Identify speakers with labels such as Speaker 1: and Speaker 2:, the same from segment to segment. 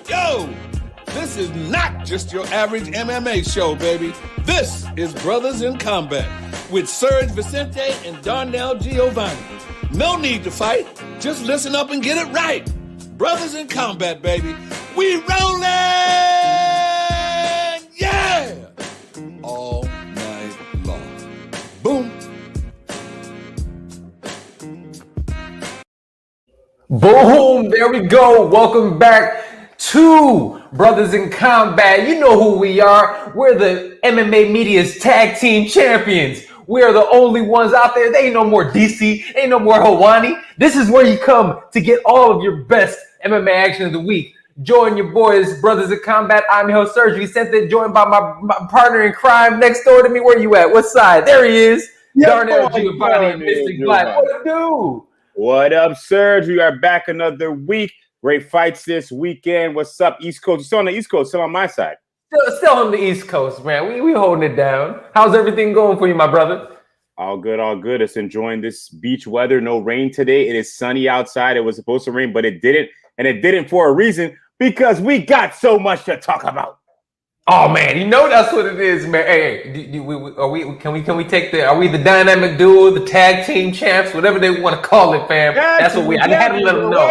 Speaker 1: Yo, this is not just your average MMA show, baby. This is Brothers in Combat with SERG Vicente and Darnell Giovanni. No need to fight. Just listen up and get it right. Brothers in Combat, baby. We rollin'! Yeah! All night long. Boom.
Speaker 2: Boom! There we go. Welcome back to Brothers in Combat. You know who we are. We're the MMA Media's tag team champions. We are the only ones out there. There ain't no more DC. Ain't no more Hawani. This is where you come to get all of your best MMA action of the week. Join your boys, Brothers in Combat. I'm your host, SERG Vicente, joined by my partner in crime next door to me. Where you at? What side? There he is. Darnell Giovanni and Mr. Black. What it do?
Speaker 3: What up, Serge? We are back another week. Great fights this weekend. What's up, East Coast? You're still on the East Coast, still on my side.
Speaker 2: Still on the East Coast, man. We holding it down. How's everything going for you, my brother?
Speaker 3: All good, all good. It's enjoying this beach weather. No rain today. It is sunny outside. It was supposed to rain, but it didn't. And it didn't for a reason, because we got so much to talk about.
Speaker 2: Oh man, you know that's what it is, man. Hey, can we take the? Are we the dynamic duo, the tag team champs, whatever they want to call it, fam? That's what we. I had to let them know.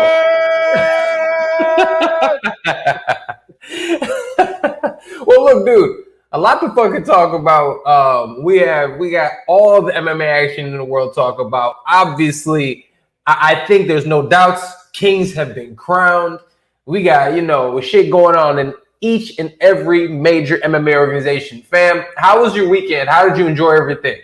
Speaker 2: Well, look, dude, a lot to fucking talk about. We got all the MMA action in the world to talk about. Obviously, I think there's no doubts. Kings have been crowned. We got shit going on in each and every major MMA organization. Fam, how was your weekend? How did you enjoy everything?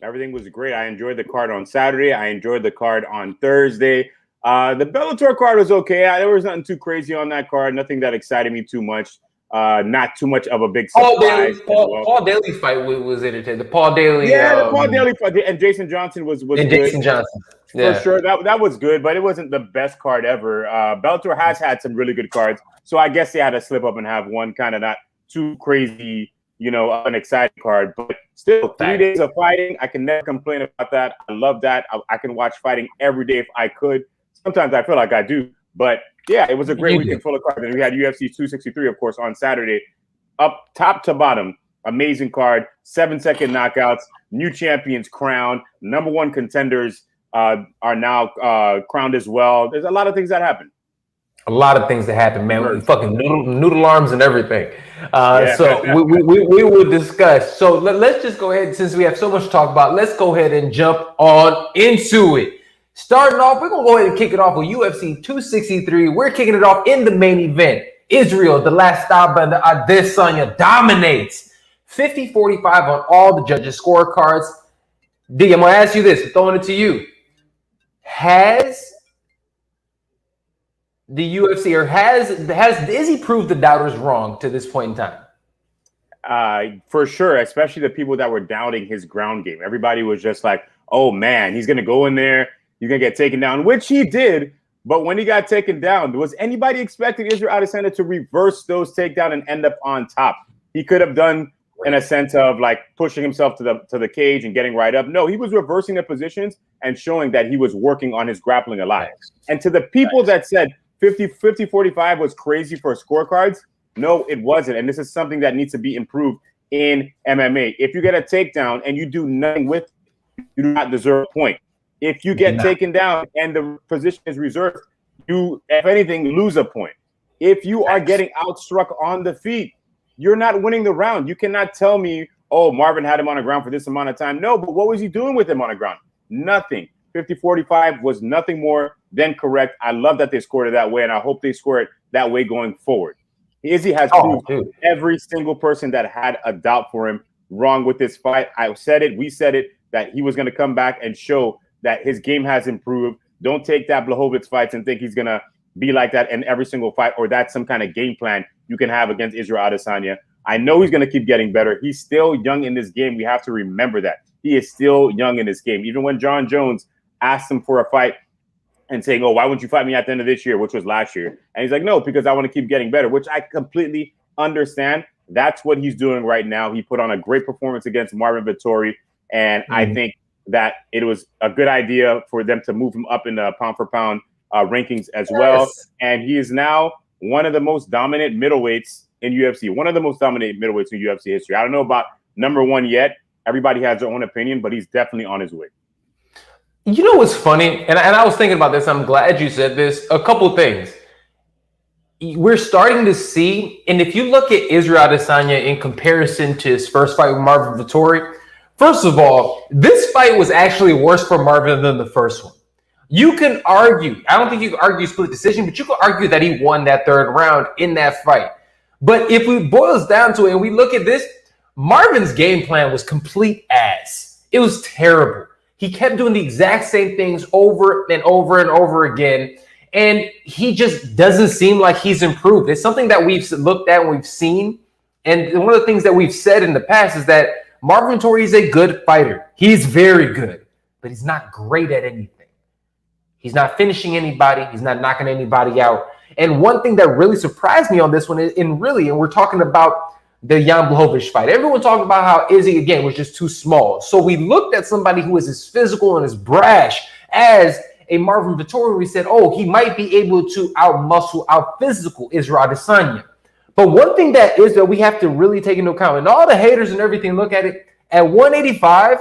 Speaker 3: Everything was great. I enjoyed the card on Saturday. I enjoyed the card on Thursday. The Bellator card was okay. There was nothing too crazy on that card. Nothing that excited me too much. Not too much of a big surprise.
Speaker 2: Paul Daly fight was entertaining. The Paul Daly.
Speaker 3: Yeah, the Paul Daly fight. And Jason Johnson was good.
Speaker 2: Jason Johnson.
Speaker 3: Yeah. For sure. That was good, but it wasn't the best card ever. Bellator has had some really good cards. So I guess they had to slip up and have one kind of not too crazy, an exciting card. But still, 3 days of fighting. I can never complain about that. I love that. I can watch fighting every day if I could. Sometimes I feel like I do. But yeah, it was a great weekend full of cards. And we had UFC 263, of course, on Saturday. Up top to bottom, amazing card. 7-second knockouts, new champions crowned, number one contenders are now crowned as well. There's a lot of things that happen.
Speaker 2: A lot of things that happen, man. With fucking noodle arms and everything. So we will discuss. So let's just go ahead, since we have so much to talk about, let's go ahead and jump on into it. Starting off, we're going to go ahead and kick it off with UFC 263. We're kicking it off in the main event. Israel, the last stop by the Adesanya, dominates 50-45 on all the judges' scorecards. D, I'm going to ask you this, throwing it to you. Has the UFC, or has Izzy proved the doubters wrong to this point in time?
Speaker 3: For sure, especially the people that were doubting his ground game. Everybody was just like, oh man, he's going to go in there, he's going to get taken down, which he did. But when he got taken down, was anybody expecting Israel Adesanya to reverse those takedowns and end up on top? He could have done in a sense of like pushing himself to the cage and getting right up. No, he was reversing the positions and showing that he was working on his grappling a lot. And to the people that said 50-45 was crazy for scorecards, no, it wasn't. And this is something that needs to be improved in MMA. If you get a takedown and you do nothing with it, you do not deserve a point. If you get taken down and the position is reserved, you, if anything, lose a point. If you are getting outstruck on the feet, you're not winning the round. You cannot tell me, oh, Marvin had him on the ground for this amount of time. No, but what was he doing with him on the ground? Nothing. 50-45 was nothing more than correct. I love that they scored it that way, and I hope they score it that way going forward. Izzy has proved every single person that had a doubt for him wrong with this fight. I said it, we said it, that he was going to come back and show that his game has improved. Don't take that Blachowicz fights and think he's going to be like that in every single fight, or that's some kind of game plan you can have against Israel Adesanya. I know he's going to keep getting better. He's still young in this game. We have to remember that. He is still young in this game. Even when John Jones asked him for a fight and saying, oh, why wouldn't you fight me at the end of this year, which was last year? And he's like, no, because I want to keep getting better, which I completely understand. That's what he's doing right now. He put on a great performance against Marvin Vittori, and I think that it was a good idea for them to move him up in the pound-for-pound rankings as well. And he is now one of the most dominant middleweights in UFC, one of the most dominant middleweights in UFC history. I don't know about number one yet. Everybody has their own opinion, but he's definitely on his way.
Speaker 2: You know what's funny? And I was thinking about this. I'm glad you said this. A couple things. We're starting to see, and if you look at Israel Adesanya in comparison to his first fight with Marvin Vettori, first of all, this fight was actually worse for Marvin than the first one. You can argue, I don't think you can argue split decision, but you can argue that he won that third round in that fight. But if we boils down to it and we look at this, Marvin's game plan was complete ass. It was terrible. He kept doing the exact same things over and over and over again. And he just doesn't seem like he's improved. It's something that we've looked at and we've seen. And one of the things that we've said in the past is that Marvin Vettori is a good fighter. He's very good, but he's not great at anything. He's not finishing anybody. He's not knocking anybody out. And one thing that really surprised me on this one is, and we're talking about the Jan Blachowicz fight. Everyone talked about how Izzy, again, was just too small. So we looked at somebody who is as physical and as brash as a Marvin Vettori. We said, oh, he might be able to out-muscle, out-physical Israel Adesanya. But one thing that we have to really take into account, and all the haters and everything look at it, at 185,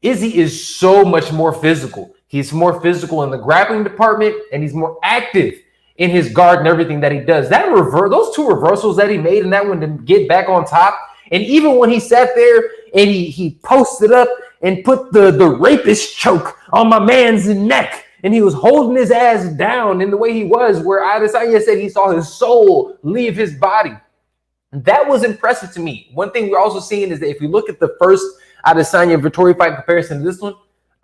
Speaker 2: Izzy is so much more physical. He's more physical in the grappling department, and he's more active in his guard and everything that he does. Those two reversals that he made in that one to get back on top, and even when he sat there and he posted up and put the rapist choke on my man's neck, and he was holding his ass down in the way he was, where Adesanya said he saw his soul leave his body. That was impressive to me. One thing we're also seeing is that if you look at the first Adesanya Vettori fight in comparison to this one,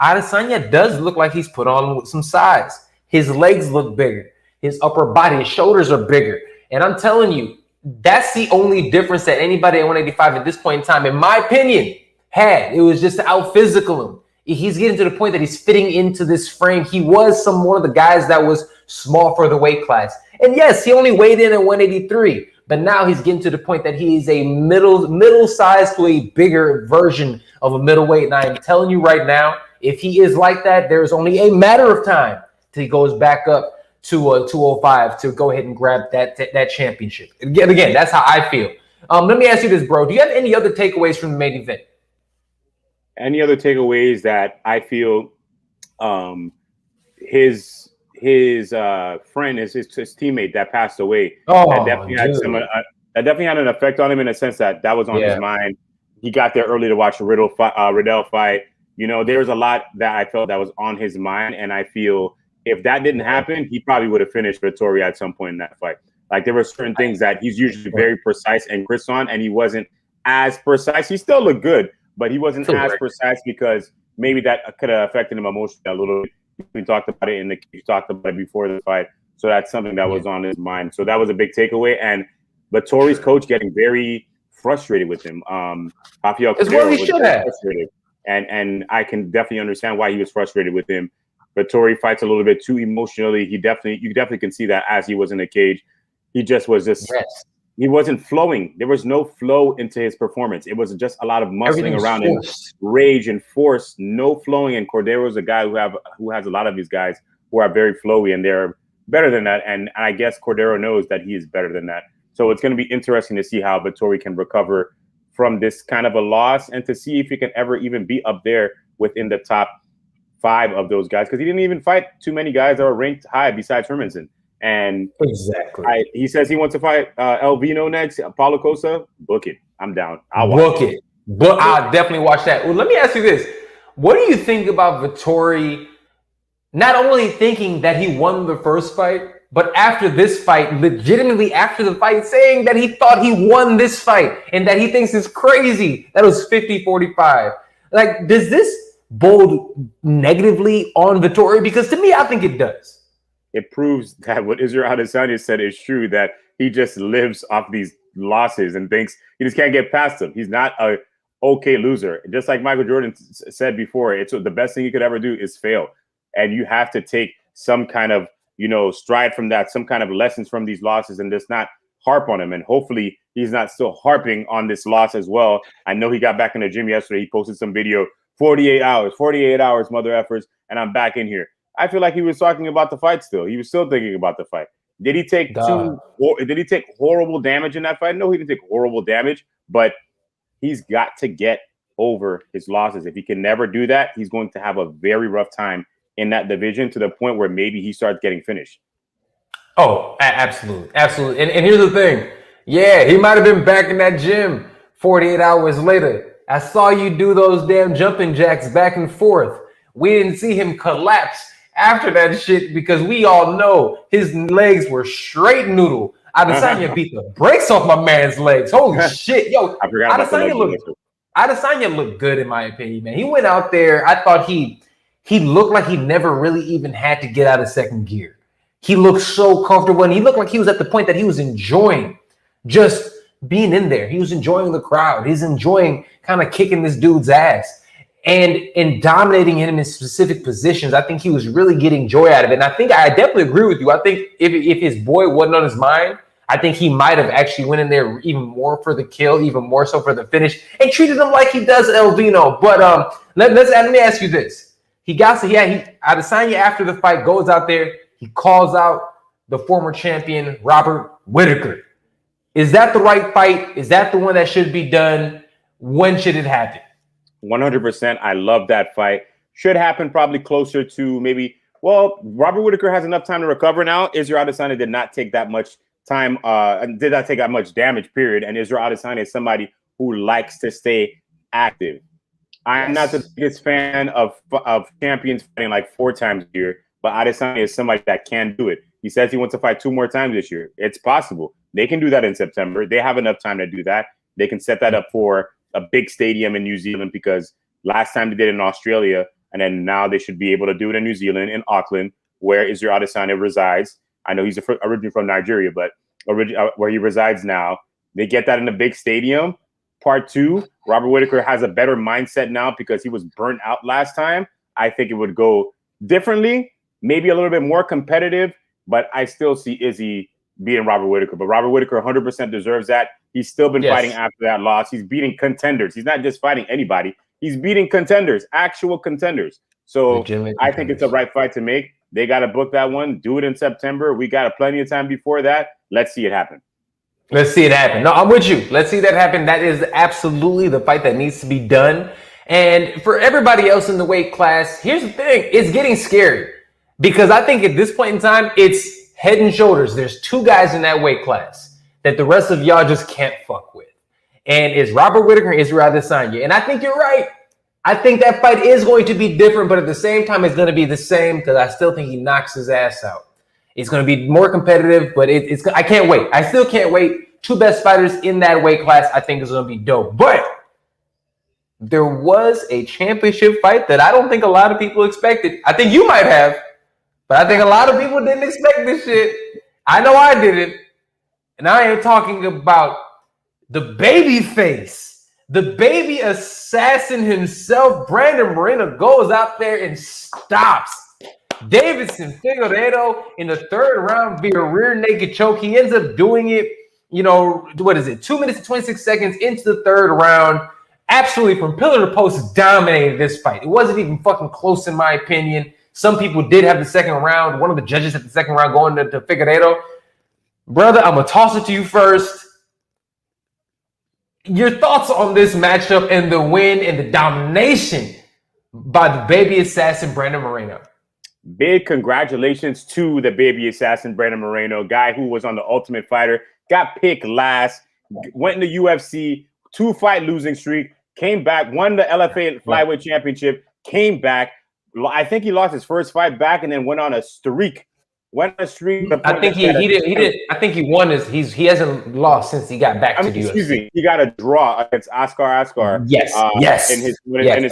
Speaker 2: Adesanya does look like he's put on some size. His legs look bigger. His upper body, his shoulders are bigger. And I'm telling you, that's the only difference that anybody at 185 at this point in time, in my opinion, had. It was just to out-physical him. He's getting to the point that he's fitting into this frame. He was one of the guys that was small for the weight class. And yes, he only weighed in at 183, but now he's getting to the point that he is a middle size to a bigger version of a middleweight. And I am telling you right now, if he is like that, there's only a matter of time till he goes back up to 205 to go ahead and grab that championship. Again, that's how I feel. Let me ask you this, bro. Do you have any other takeaways from the main event?
Speaker 3: Any other takeaways that I feel his friend, his teammate that passed away, that definitely had an effect on him in a sense that was on his mind. He got there early to watch the Riddell fight. You know, there was a lot that I felt that was on his mind, and I feel if that didn't happen, he probably would have finished Vettori at some point in that fight. Like there were certain things that he's usually very precise and crisp on, and he wasn't as precise. He still looked good, but he wasn't as precise because maybe that could have affected him emotionally a little bit. We talked about it you talked about it before the fight. So that's something that was on his mind. So that was a big takeaway. And Vettori's coach getting very frustrated with him. Rafael Cordeiro was very frustrated. And I can definitely understand why he was frustrated with him. Vettori fights a little bit too emotionally. You definitely can see that as he was in the cage. He just was he wasn't flowing. There was no flow into his performance. It was just a lot of muscling around and rage and force, no flowing. And Cordeiro's a guy who has a lot of these guys who are very flowy, and they're better than that. And I guess Cordeiro knows that he is better than that. So it's going to be interesting to see how Vettori can recover from this kind of a loss and to see if he can ever even be up there within the top 5 of those guys, because he didn't even fight too many guys that were ranked high besides Hermanson. And he says he wants to fight El Vino next. Paulo Costa, book it. I'm down. I'll watch it.
Speaker 2: But I'll definitely watch that. Well, let me ask you this. What do you think about Vettori not only thinking that he won the first fight, but after this fight, legitimately after the fight, saying that he thought he won this fight and that he thinks it's crazy that it was 50-45? Like, does this bode negatively on Vettori? Because to me, I think it does.
Speaker 3: It proves that what Israel Adesanya said is true, that he just lives off these losses and thinks he just can't get past them. He's not a okay loser. Just like Michael Jordan said before, it's the best thing you could ever do is fail. And you have to take some kind of, stride from that, some kind of lessons from these losses and just not harp on him. And hopefully he's not still harping on this loss as well. I know he got back in the gym yesterday. He posted some video, 48 hours, mother effers, and I'm back in here. I feel like he was talking about the fight still. He was still thinking about the fight. Did he take did he take horrible damage in that fight? No, he didn't take horrible damage, but he's got to get over his losses. If he can never do that, he's going to have a very rough time in that division, to the point where maybe he starts getting finished.
Speaker 2: Oh, absolutely. Absolutely. And here's the thing. Yeah, he might have been back in that gym 48 hours later. I saw you do those damn jumping jacks back and forth. We didn't see him collapse after that shit, because we all know his legs were straight noodle. Adesanya beat the brakes off my man's legs. Holy shit. Yo,
Speaker 3: I forgot about
Speaker 2: Adesanya looked good, in my opinion, man. He went out there. I thought he looked like he never really even had to get out of second gear. He looked so comfortable, and he looked like he was at the point that he was enjoying just being in there. He was enjoying the crowd. He's enjoying kind of kicking this dude's ass and dominating him in specific positions. I think he was really getting joy out of it. And I think I definitely agree with you. I think if his boy wasn't on his mind, I think he might have actually went in there even more for the kill, even more so for the finish, and treated him like he does Elvino. But let me ask you this. Adesanya, after the fight, goes out there. He calls out the former champion, Robert Whittaker. Is that the right fight? Is that the one that should be done? When should it happen?
Speaker 3: 100%. I love that fight. Should happen probably closer to maybe, well, Robert Whittaker has enough time to recover now. Israel Adesanya did not take that much time, did not take that much damage, period. And Israel Adesanya is somebody who likes to stay active. I'm not the biggest fan of champions fighting like 4 times a year, but Adesanya is somebody that can do it. He says he wants to fight 2 more times this year. It's possible. They can do that in September. They have enough time to do that. They can set that up for a big stadium in New Zealand, because last time they did it in Australia, and then now they should be able to do it in New Zealand, in Auckland, where Israel Adesanya resides. I know he's originally from Nigeria, but where he resides now, they get that in a big stadium. Part 2, Robert Whittaker has a better mindset now because he was burnt out last time. I think it would go differently, maybe a little bit more competitive, but I still see Izzy beating Robert Whittaker. But Robert Whittaker 100% deserves that. He's still been fighting after that loss. He's beating contenders. He's not just fighting anybody. He's beating contenders, actual contenders. So I think it's the right fight to make. They got to book that one. Do it in September. We got plenty of time before that. Let's see it happen.
Speaker 2: Let's see it happen. No, I'm with you. Let's see that happen. That is absolutely the fight that needs to be done. And for everybody else in the weight class, here's the thing. It's getting scary, because I think at this point in time, it's head and shoulders. There's 2 guys in that weight class that the rest of y'all just can't fuck with. And it's Robert Whittaker and Israel Adesanya. And I think you're right. I think that fight is going to be different, but at the same time, it's going to be the same, because I still think he knocks his ass out. It's going to be more competitive, but I can't wait. I still can't wait. 2 best fighters in that weight class, I think is going to be dope. But there was a championship fight that I don't think a lot of people expected. I think you might have, but I think a lot of people didn't expect this shit. I know I didn't. And I ain't talking about the baby face, the baby assassin himself. Brandon Moreno goes out there and stops Davidson Figueiredo in the 3rd round via rear naked choke. He ends up doing it, 2 minutes and 26 seconds into the 3rd round. Absolutely, from pillar to post, dominated this fight. It wasn't even fucking close, in my opinion. Some people did have the 2nd round. One of the judges had the 2nd round going to Figueiredo. Brother, I'm going to toss it to you first. Your thoughts on this matchup and the win and the domination by the baby assassin, Brandon Moreno.
Speaker 3: Big congratulations to the baby assassin, Brandon Moreno, guy who was on the Ultimate Fighter, got picked last, went in the UFC, 2-fight losing streak, came back, won the LFA Flyweight Championship, came back. I think he lost his first fight back and then went on a streak.
Speaker 2: I think he did. I think he won he hasn't lost since he got back to the UFC.
Speaker 3: Excuse me. He got a draw against Askar.
Speaker 2: Yes.
Speaker 3: In his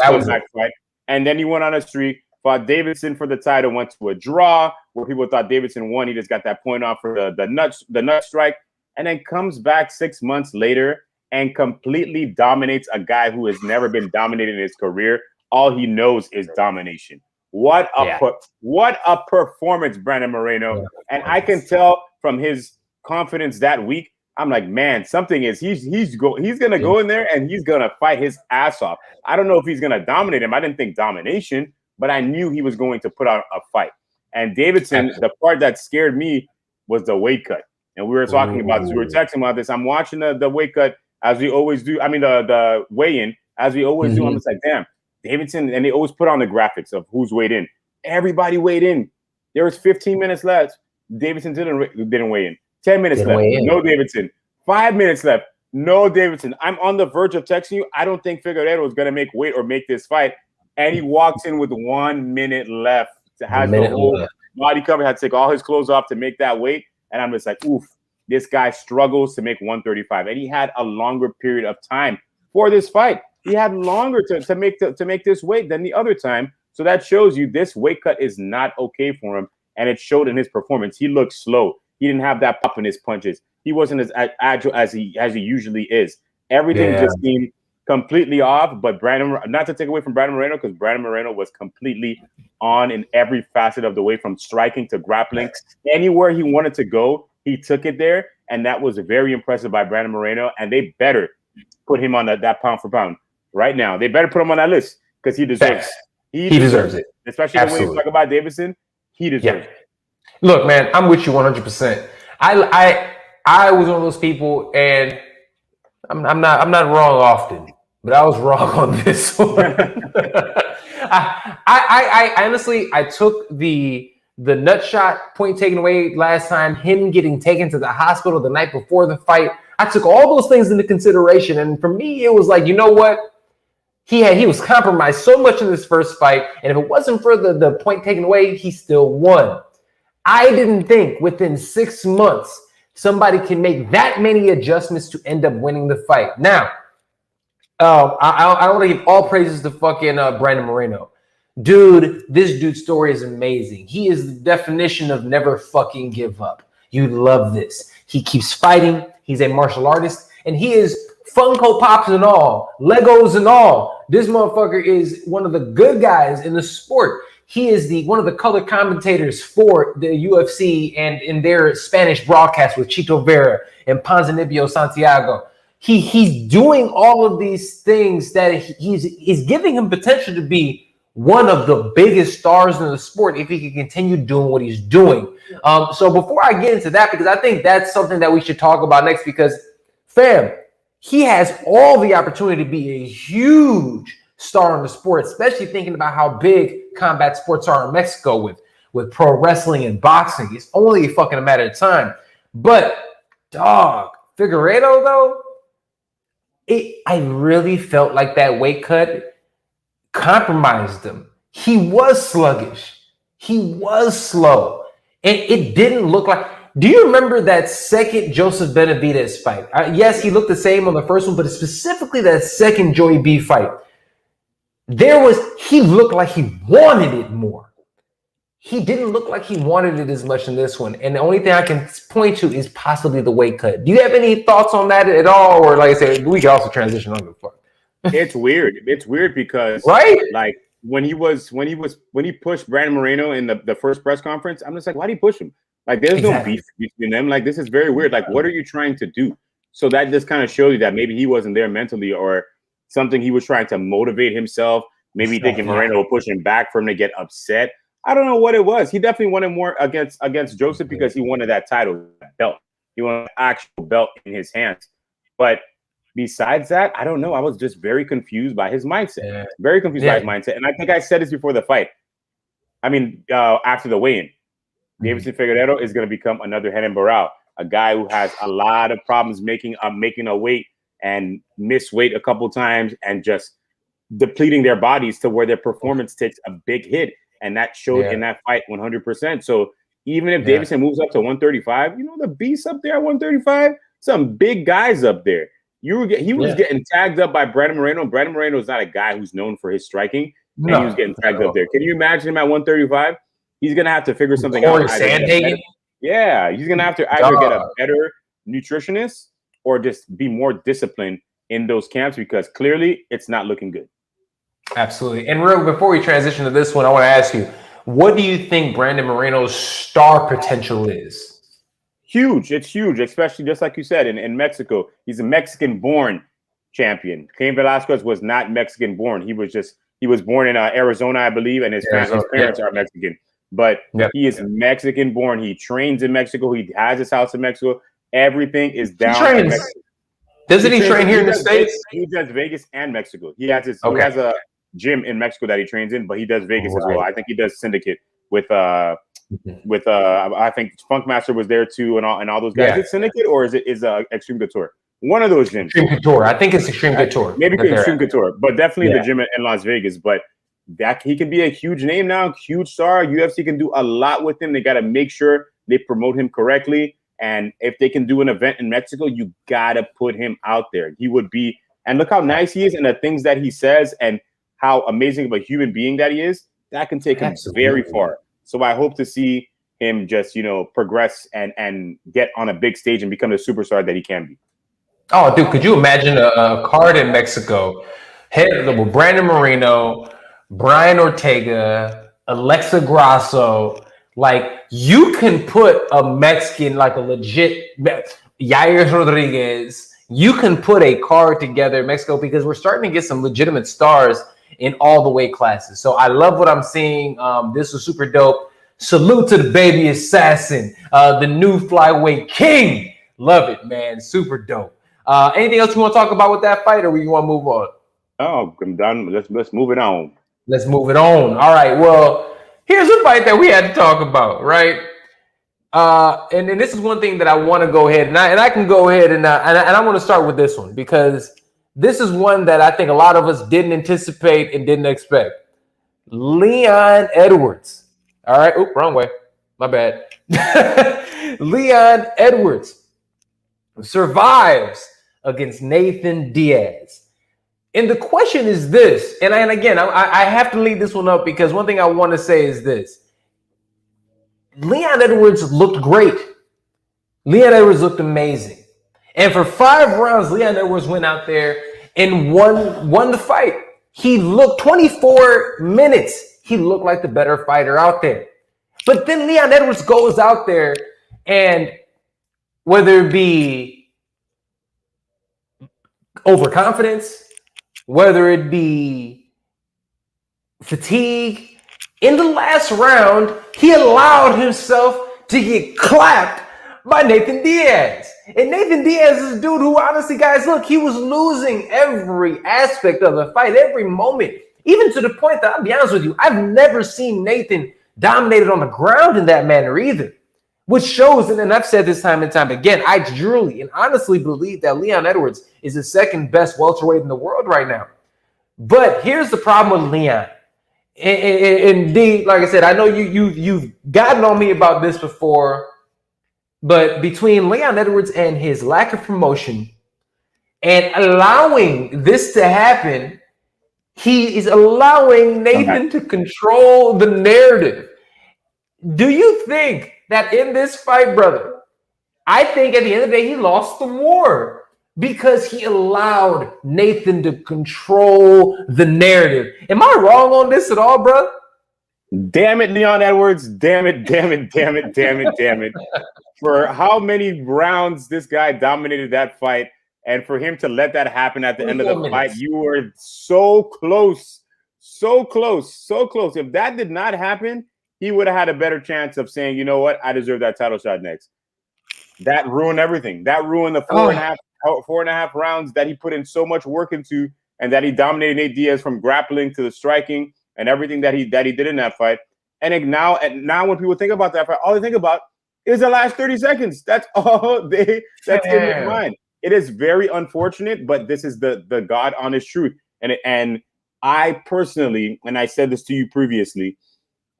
Speaker 3: comeback fight. And then he went on a streak, fought Davidson for the title, went to a draw where people thought Davidson won. He just got that point off for the nut strike, and then comes back 6 months later and completely dominates a guy who has never been dominated in his career. All he knows is domination. What a performance, Brandon Moreno. Yeah. And I can tell from his confidence that week, I'm like, man, something is he's gonna go in there and he's gonna fight his ass off. I don't know if he's gonna dominate him. I didn't think domination, but I knew he was going to put out a fight. And Davidson, the part that scared me was the weight cut. And we were talking about this. We were texting about this. I'm watching the weight cut as we always do. I mean, the weigh-in as we always do. I'm just like, damn, Davidson. And they always put on the graphics of who's weighed in. Everybody weighed in. There was 15 minutes left. Davidson didn't weigh in. 10 minutes left. No Davidson. 5 minutes left. No Davidson. I'm on the verge of texting you. I don't think Figueiredo is going to make weight or make this fight. And he walks in with 1 minute left. Has the whole body cover. Had to take all his clothes off to make that weight. And I'm just like, oof, this guy struggles to make 135. And he had a longer period of time for this fight. He had longer to make this weight than the other time. So that shows you this weight cut is not okay for him. And it showed in his performance. He looked slow. He didn't have that pop in his punches. He wasn't as agile as he usually is. Everything just seemed completely off. But Brandon, not to take away from Brandon Moreno, because Brandon Moreno was completely on in every facet of the way, from striking to grappling. Anywhere he wanted to go, he took it there. And that was very impressive by Brandon Moreno. And they better put him on that pound for pound right now. They better put him on that list because he deserves it. He deserves it. Especially the way you talk about Davidson. He deserves it.
Speaker 2: Look, man, I'm with you 100%. I was one of those people, and I'm not wrong often, but I was wrong on this one. I honestly, I took the nut shot point taken away last time, him getting taken to the hospital the night before the fight. I took all those things into consideration, and for me, it was like, you know what? He was compromised so much in this first fight, and if it wasn't for the point taken away, he still won. I didn't think within 6 months somebody can make that many adjustments to end up winning the fight. Now, I want to give all praises to fucking Brandon Moreno. Dude, this dude's story is amazing. He is the definition of never fucking give up. You love this. He keeps fighting. He's a martial artist, and he is Funko Pops and all, Legos and all. This motherfucker is one of the good guys in the sport. He is one of the color commentators for the UFC and in their Spanish broadcast with Chito Vera and Ponzinibbio Santiago. He's doing all of these things that he's giving him potential to be one of the biggest stars in the sport if he can continue doing what he's doing. So before I get into that, because I think that's something that we should talk about next, because fam, he has all the opportunity to be a huge star in the sport, especially thinking about how big combat sports are in Mexico with pro wrestling and boxing. It's only fucking a matter of time. But dog, Figueiredo though, I really felt like that weight cut compromised him. He was sluggish. He was slow. And it didn't look like... Do you remember that second Joseph Benavidez fight? Yes, he looked the same on the first one, but specifically that second Joey B fight. He looked like he wanted it more. He didn't look like he wanted it as much in this one. And the only thing I can point to is possibly the weight cut. Do you have any thoughts on that at all? Or like I said, we can also transition on the fuck.
Speaker 3: It's weird. It's weird because like when he pushed Brandon Moreno in the first press conference, I'm just like, why did he push him? Like, there's no beef between them. Like, this is very weird. Like, what are you trying to do? So that just kind of shows you that maybe he wasn't there mentally, or something he was trying to motivate himself. Maybe thinking Moreno will push him back for him to get upset. I don't know what it was. He definitely wanted more against Joseph because he wanted that title, that belt. He wanted an actual belt in his hands. But besides that, I don't know. I was just very confused by his mindset. Yeah. Very confused by his mindset. And I think I said this before the fight. I mean, after the weigh-in. Davidson Figueiredo is going to become another Renan Barão, a guy who has a lot of problems making a weight and miss weight a couple times and just depleting their bodies to where their performance takes a big hit. And that showed in that fight 100%. So even if Davidson moves up to 135, you know, the beast up there at 135, some big guys up there. He was getting tagged up by Brandon Moreno. Brandon Moreno is not a guy who's known for his striking. And he was getting tagged up there. Can you imagine him at 135? He's going to have to figure something out. Yeah, he's going to have to either get a better nutritionist or just be more disciplined in those camps, because clearly it's not looking good.
Speaker 2: Absolutely. And real, before we transition to this one, I want to ask you, what do you think Brandon Moreno's star potential is?
Speaker 3: Huge. It's huge, especially just like you said, in Mexico. He's a Mexican-born champion. Cain Velasquez was not Mexican-born. He was born in Arizona, I believe, and his parents are Mexican. but he is Mexican born. He trains in Mexico. He has his house in Mexico. Everything is down in Mexico.
Speaker 2: Doesn't he train here in the States?
Speaker 3: He does Vegas and Mexico. He has a gym in Mexico that he trains in, but he does Vegas as well. I think he does Syndicate with I think Funkmaster was there too, and all those guys. Is it Syndicate or is Extreme Couture? One of those gyms.
Speaker 2: Extreme Couture. I think it's Extreme Couture.
Speaker 3: Maybe Extreme Couture, but definitely the gym in Las Vegas. But that he can be a huge name now, huge star. UFC can do a lot with him. They got to make sure they promote him correctly. And if they can do an event in Mexico, you got to put him out there. He would be, and look how nice he is and the things that he says and how amazing of a human being that he is, that can take him very far. So I hope to see him just, progress and get on a big stage and become the superstar that he can be.
Speaker 2: Oh, dude, could you imagine a card in Mexico? With Brandon Moreno, Brian Ortega, Alexa Grasso. Like, you can put a Mexican, like a legit Yair Rodriguez. You can put a card together in Mexico because we're starting to get some legitimate stars in all the weight classes. So I love what I'm seeing. This was super dope. Salute to the baby assassin, the new flyweight king. Love it, man. Super dope. Anything else you want to talk about with that fight, or you want to move on?
Speaker 3: Oh, I'm done. Let's move it on.
Speaker 2: Let's move it on. All right. Well, here's a fight that we had to talk about, right? And this is one thing that I want to go ahead and I can go ahead and I want to start with this one because this is one that I think a lot of us didn't anticipate and didn't expect. Leon Edwards. All right. Oop, wrong way. My bad. Leon Edwards survives against Nathan Diaz. And the question is this, and again, I have to leave this one up because one thing I want to say is this. Leon Edwards looked great. Leon Edwards looked amazing. And for 5 rounds, Leon Edwards went out there and won the fight. He looked 24 minutes. He looked like the better fighter out there. But then Leon Edwards goes out there and whether it be overconfidence, whether it be fatigue, in the last round, he allowed himself to get clapped by Nathan Diaz. And Nathan Diaz is a dude who, honestly, guys, look, he was losing every aspect of the fight, every moment, even to the point that, I'll be honest with you, I've never seen Nathan dominated on the ground in that manner either. Which shows, and I've said this time and time again, I truly and honestly believe that Leon Edwards is the second best welterweight in the world right now. But here's the problem with Leon. And D, like I said, I know you've gotten on me about this before, but between Leon Edwards and his lack of promotion and allowing this to happen, he is allowing Nathan to control the narrative. Do you think that in this fight, brother, I think at the end of the day, he lost the war because he allowed Nathan to control the narrative. Am I wrong on this at all, bro?
Speaker 3: Damn it, Leon Edwards. Damn it. For how many rounds this guy dominated that fight, and for him to let that happen at the end of the fight, you were so close. If that did not happen, he would have had a better chance of saying, you know what, I deserve that title shot next. That ruined everything. That ruined the four and a half rounds that he put in so much work into, and that he dominated Nate Diaz from grappling to the striking and everything that he did in that fight. And now when people think about that fight, all they think about is the last 30 seconds. That's all that's in their mind. It is very unfortunate, but this is the God honest truth. And I personally, and I said this to you previously,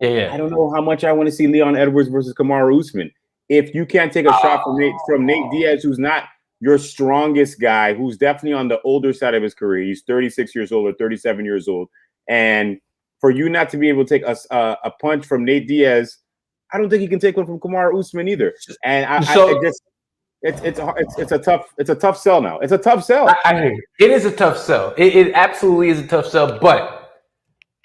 Speaker 3: I don't know how much I want to see Leon Edwards versus Kamaru Usman. If you can't take a shot from Nate Diaz, who's not your strongest guy, who's definitely on the older side of his career. He's 36 years old or 37 years old. And for you not to be able to take a punch from Nate Diaz, I don't think you can take one from Kamaru Usman either. And it's a tough sell now. It's a tough sell.
Speaker 2: I hear you. It is a tough sell. It absolutely is a tough sell. But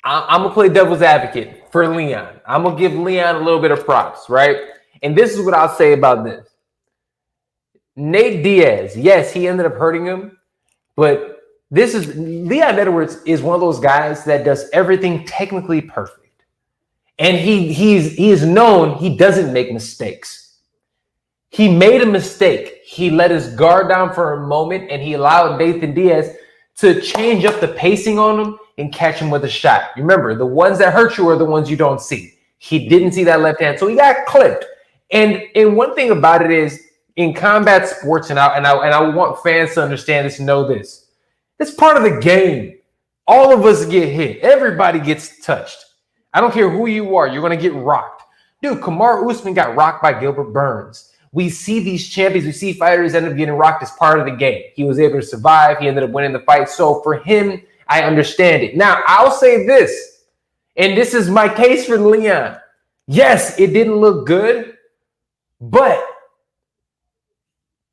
Speaker 2: I'm gonna play devil's advocate for Leon. I'm gonna give Leon a little bit of props, right? And this is what I'll say about this. Nate Diaz, yes, he ended up hurting him, but Leon Edwards is one of those guys that does everything technically perfect. And he is known, he doesn't make mistakes. He made a mistake. He let his guard down for a moment, and he allowed Nathan Diaz to change up the pacing on him and catch him with a shot. Remember, the ones that hurt you are the ones you don't see. He didn't see that left hand, so he got clipped. And one thing about it is, in combat sports, and I want fans to understand this and know this, it's part of the game. All of us get hit. Everybody gets touched. I don't care who you are. You're going to get rocked. Dude, Kamaru Usman got rocked by Gilbert Burns. We see these champions, we see fighters end up getting rocked as part of the game. He was able to survive. He ended up winning the fight. So for him, I understand it. Now, I'll say this, and this is my case for Leon. Yes, it didn't look good, but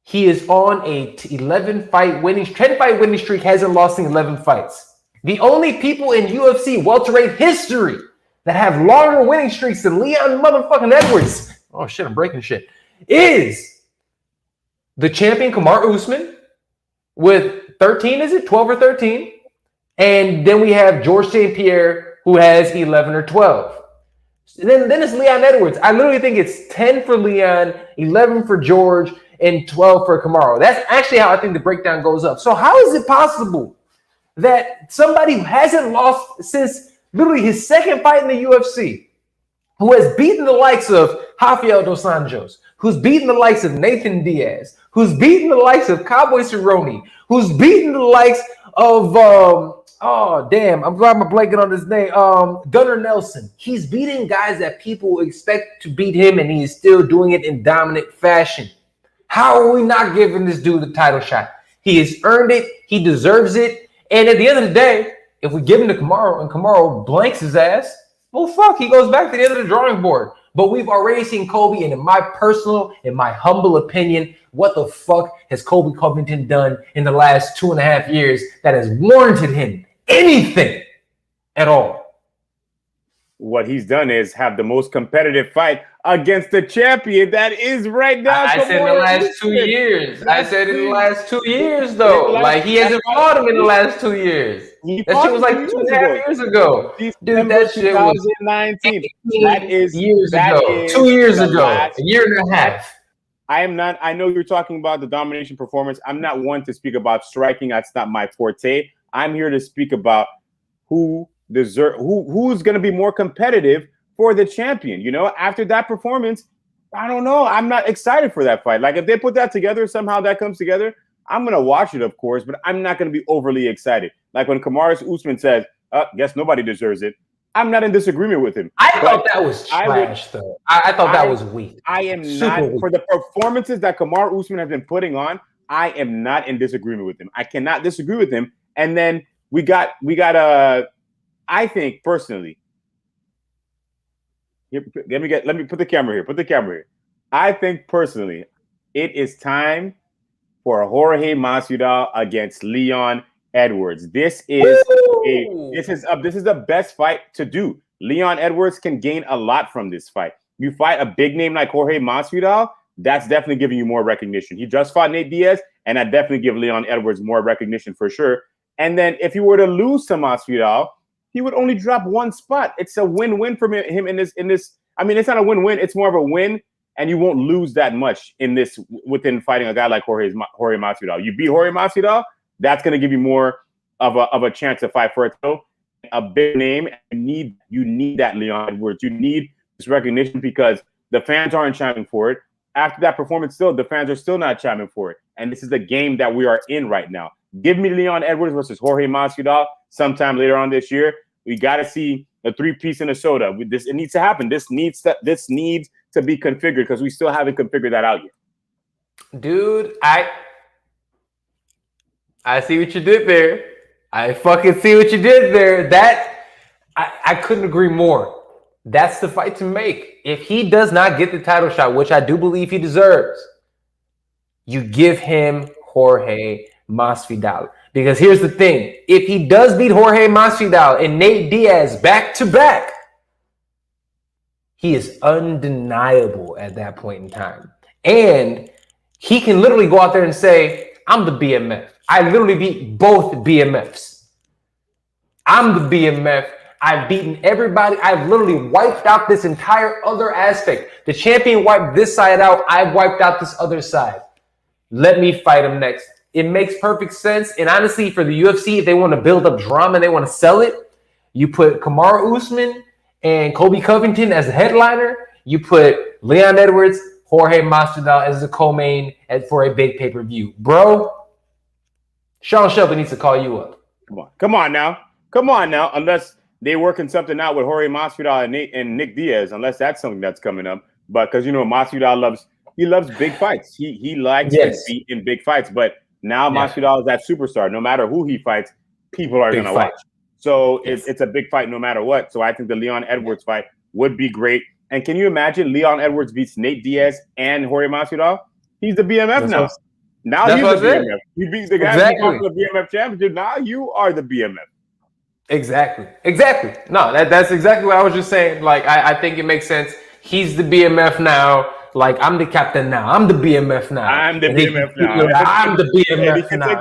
Speaker 2: he is on a 10-fight winning streak, hasn't lost in 11 fights. The only people in UFC welterweight history that have longer winning streaks than Leon motherfucking Edwards, oh shit, I'm breaking shit, is the champion Kamaru Usman with 13, is it? 12 or 13? And then we have George St. Pierre, who has 11 or 12. Then it's Leon Edwards. I literally think it's 10 for Leon, 11 for George, and 12 for Kamaru. That's actually how I think the breakdown goes up. So how is it possible that somebody who hasn't lost since literally his second fight in the UFC, who has beaten the likes of Rafael dos Anjos, who's beaten the likes of Nathan Diaz, who's beaten the likes of Cowboy Cerrone, who's beaten the likes of oh damn, I'm blanking on his name. Gunnar Nelson. He's beating guys that people expect to beat him, and he is still doing it in dominant fashion. How are we not giving this dude the title shot? He has earned it. He deserves it. And at the end of the day, if we give him to Kamaru and Kamaru blanks his ass, well, fuck, he goes back to the end of the drawing board. But we've already seen Colby, and in my humble opinion, what the fuck has Colby Covington done in the last 2.5 years that has warranted him anything at all?
Speaker 3: What he's done is have the most competitive fight against the champion that is right now.
Speaker 2: I said in the last 2 years. I said in the last 2 years, though. Like, he hasn't fought him in the last 2 years. That shit was like 2.5 years ago. Dude, that shit was
Speaker 3: 2019. That is
Speaker 2: years
Speaker 3: that
Speaker 2: ago.
Speaker 3: is
Speaker 2: 2 years ago.
Speaker 3: last-
Speaker 2: A year and a half.
Speaker 3: I know you're talking about the domination performance. I'm not one to speak about striking. That's not my forte. I'm here to speak about who's going to be more competitive for the champion. You know, after that performance, I don't know. I'm not excited for that fight. Like, if they put that together, somehow that comes together, I'm going to watch it, of course, but I'm not going to be overly excited. Like when Kamaru Usman says, guess nobody deserves it, I'm not in disagreement with him.
Speaker 2: I thought that was trash, though. I thought that was weak.
Speaker 3: I am
Speaker 2: Super
Speaker 3: not,
Speaker 2: weak.
Speaker 3: for the performances that Kamaru Usman has been putting on, I am not in disagreement with him. I cannot disagree with him. And then we got I think personally, let me put the camera here. Put the camera here. I think personally, it is time for Jorge Masvidal against Leon Edwards. This is the best fight to do. Leon Edwards can gain a lot from this fight. You fight a big name like Jorge Masvidal, that's definitely giving you more recognition. He just fought Nate Diaz, and I definitely give Leon Edwards more recognition for sure. And then if you were to lose to Masvidal, he would only drop one spot. It's a win-win for him in this. I mean, it's not a win-win. It's more of a win, and you won't lose that much in this within fighting a guy like Jorge Masvidal. You beat Jorge Masvidal, that's going to give you more of a chance to fight for a title. A big name. You need that, Leon Edwards. You need this recognition because the fans aren't chanting for it. After that performance, still the fans are still not chanting for it. And this is the game that we are in right now. Give me Leon Edwards versus Jorge Masvidal sometime later on this year. We got to see a three-piece in a soda. It needs to happen. This needs to be configured because we still haven't configured that out yet.
Speaker 2: Dude, I see what you did there. I fucking see what you did there. I couldn't agree more. That's the fight to make. If he does not get the title shot, which I do believe he deserves, you give him Jorge Masvidal. Because here's the thing. If he does beat Jorge Masvidal and Nate Diaz back-to-back, he is undeniable at that point in time. And he can literally go out there and say, I'm the BMF. I literally beat both BMFs. I'm the BMF. I've beaten everybody. I've literally wiped out this entire other aspect. The champion wiped this side out. I've wiped out this other side. Let me fight him next. It makes perfect sense. And honestly, for the UFC, if they want to build up drama and they want to sell it, you put Kamaru Usman and Colby Covington as the headliner. You put Leon Edwards, Jorge Masvidal as the co-main for a big pay-per-view. Bro, Sean Shelby needs to call you up.
Speaker 3: Come on now. Unless they're working something out with Jorge Masvidal and Nick Diaz, unless that's something that's coming up. But because, you know, Masvidal loves big fights. He likes to beat in big fights. But now Masvidal is that superstar. No matter who he fights, people are going to watch. So it's a big fight no matter what. So I think the Leon Edwards fight would be great. And can you imagine Leon Edwards beats Nate Diaz and Jorge Masvidal? He's the BMF now. Now he's the BMF. You beat the guy who won the BMF championship. Now you are the BMF.
Speaker 2: Exactly. No, that's exactly what I was just saying. Like, I think it makes sense. He's the BMF now. Like, I'm the captain now. I'm the BMF now.
Speaker 3: I'm the BMF now.
Speaker 2: I'm the BMF now.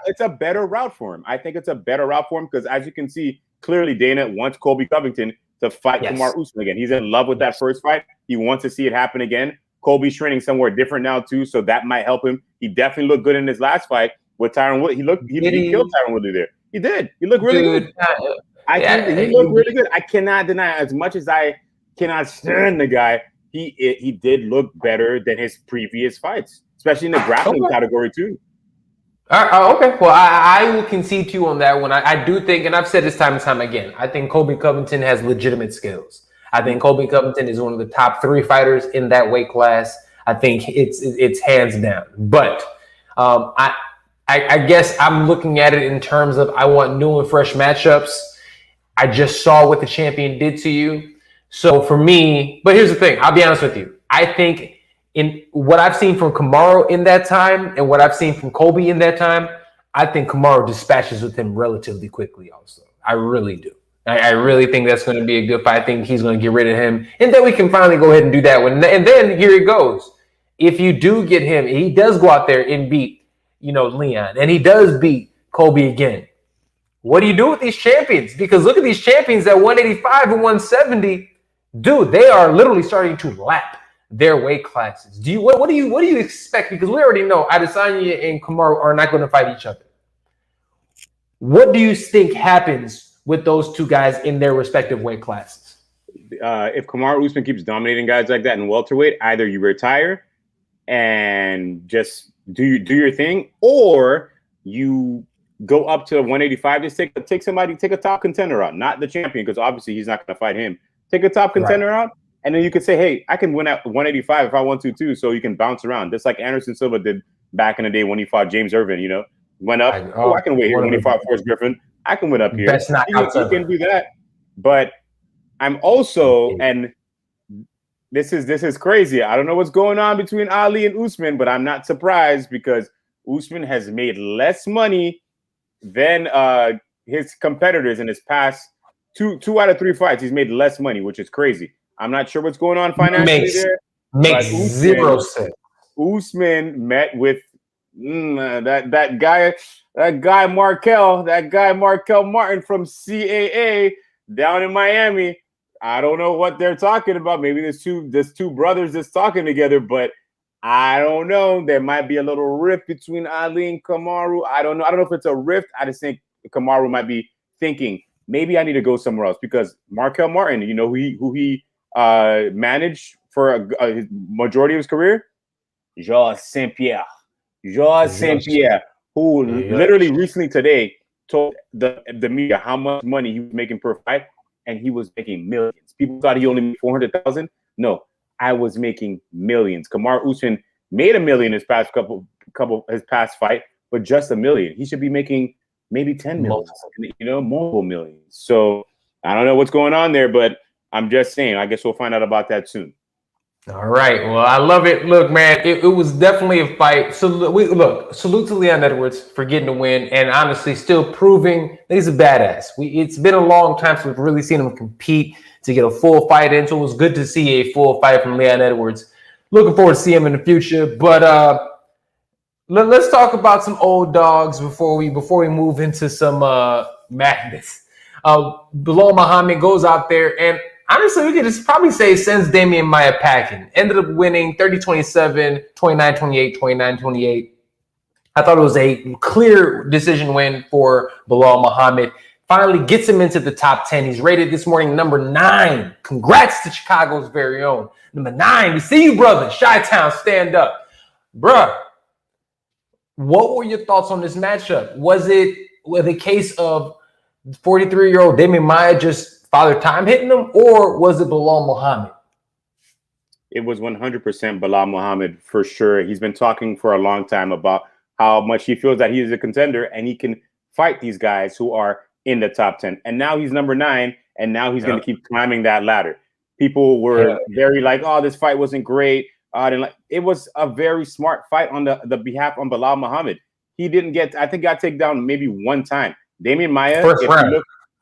Speaker 3: It's a better route for him. I think it's a better route for him because, as you can see, clearly Dana wants Colby Covington to fight Kamaru Usman again. He's in love with that first fight. He wants to see it happen again. Colby's training somewhere different now too, so that might help him. He definitely looked good in his last fight with Tyron Woodley. He killed Tyron Woodley there. He did. He looked really good. He looked really good. I cannot deny, as much as I cannot stand the guy, he did look better than his previous fights, especially in the grappling category too.
Speaker 2: Okay. Well, I will concede to you on that one. I do think, and I've said this time and time again, I think Colby Covington has legitimate skills. I think Colby Covington is one of the top 3 fighters in that weight class. I think it's hands down. But I guess I'm looking at it in terms of I want new and fresh matchups. I just saw what the champion did to you. So for me, but here's the thing. I'll be honest with you. I think in what I've seen from Kamaru in that time and what I've seen from Colby in that time, I think Kamaru dispatches with him relatively quickly also. I really do. I really think that's going to be a good fight. I think he's going to get rid of him. And then we can finally go ahead and do that one. And then here it goes. If you do get him, he does go out there and beat, Leon. And he does beat Colby again. What do you do with these champions? Because look at these champions at 185 and 170. Dude, they are literally starting to lap their weight classes. What do you expect? Because we already know Adesanya and Kamaru are not going to fight each other. What do you think happens with those two guys in their respective weight classes?
Speaker 3: If Kamaru Usman keeps dominating guys like that in welterweight, either you retire and just do your thing, or you go up to 185. Just take a top contender out, not the champion, because obviously he's not going to fight him. Take a top contender out, and then you could say, hey, I can win at 185 if I want to too, so you can bounce around, just like Anderson Silva did back in the day when he fought James Irvin. Went up. I can wait here when he fought Forrest Griffin. I can win up here. You can do that. But I'm also, and this is crazy. I don't know what's going on between Ali and Usman, but I'm not surprised because Usman has made less money than his competitors in his past two out of 3 fights. He's made less money, which is crazy. I'm not sure what's going on financially there.
Speaker 2: Makes zero sense.
Speaker 3: Usman met with that guy Markel Martin from CAA down in Miami. I don't know what they're talking about. Maybe there's two brothers that's talking together, but I don't know. There might be a little rift between Ali and Kamaru. I don't know. I don't know if it's a rift. I just think Kamaru might be thinking maybe I need to go somewhere else, because Markel Martin, who he managed for a majority of his career, Georges St-Pierre, who literally recently today told the media how much money he was making per fight, and he was making millions. People thought he only made 400,000. No, I was making millions. Kamaru Usman made $1 million his past his past fight, but just $1 million. He should be making maybe 10 million, multiple millions. So I don't know what's going on there, but I'm just saying, I guess we'll find out about that soon.
Speaker 2: All right. Well, I love it. Look, man, it was definitely a fight. So salute to Leon Edwards for getting the win, and honestly still proving that he's a badass. It's been a long time since we've really seen him compete to get a full fight in. So it was good to see a full fight from Leon Edwards. Looking forward to seeing him in the future. But let's talk about some old dogs before we move into some madness. Belal Muhammad goes out there and honestly, we could just probably say sends Demian Maia packing. Ended up winning 30-27, 29-28, 29-28. I thought it was a clear decision win for Belal Muhammad. Finally gets him into the top 10. He's rated this morning number 9. Congrats to Chicago's very own. Number 9. We see you, brother. Chi-Town, stand up. Bruh, what were your thoughts on this matchup? Was it a case of 43-year-old Demian Maia just father time hitting him, or was it Belal Muhammad?
Speaker 3: It was 100% Belal Muhammad for sure. He's been talking for a long time about how much he feels that he is a contender and he can fight these guys who are in the top 10. And now he's number 9, and now he's going to keep climbing that ladder. People were very like, oh, this fight wasn't great. It was a very smart fight on the behalf of Belal Muhammad. He didn't get, I think, got taken down maybe one time. Demian Maia,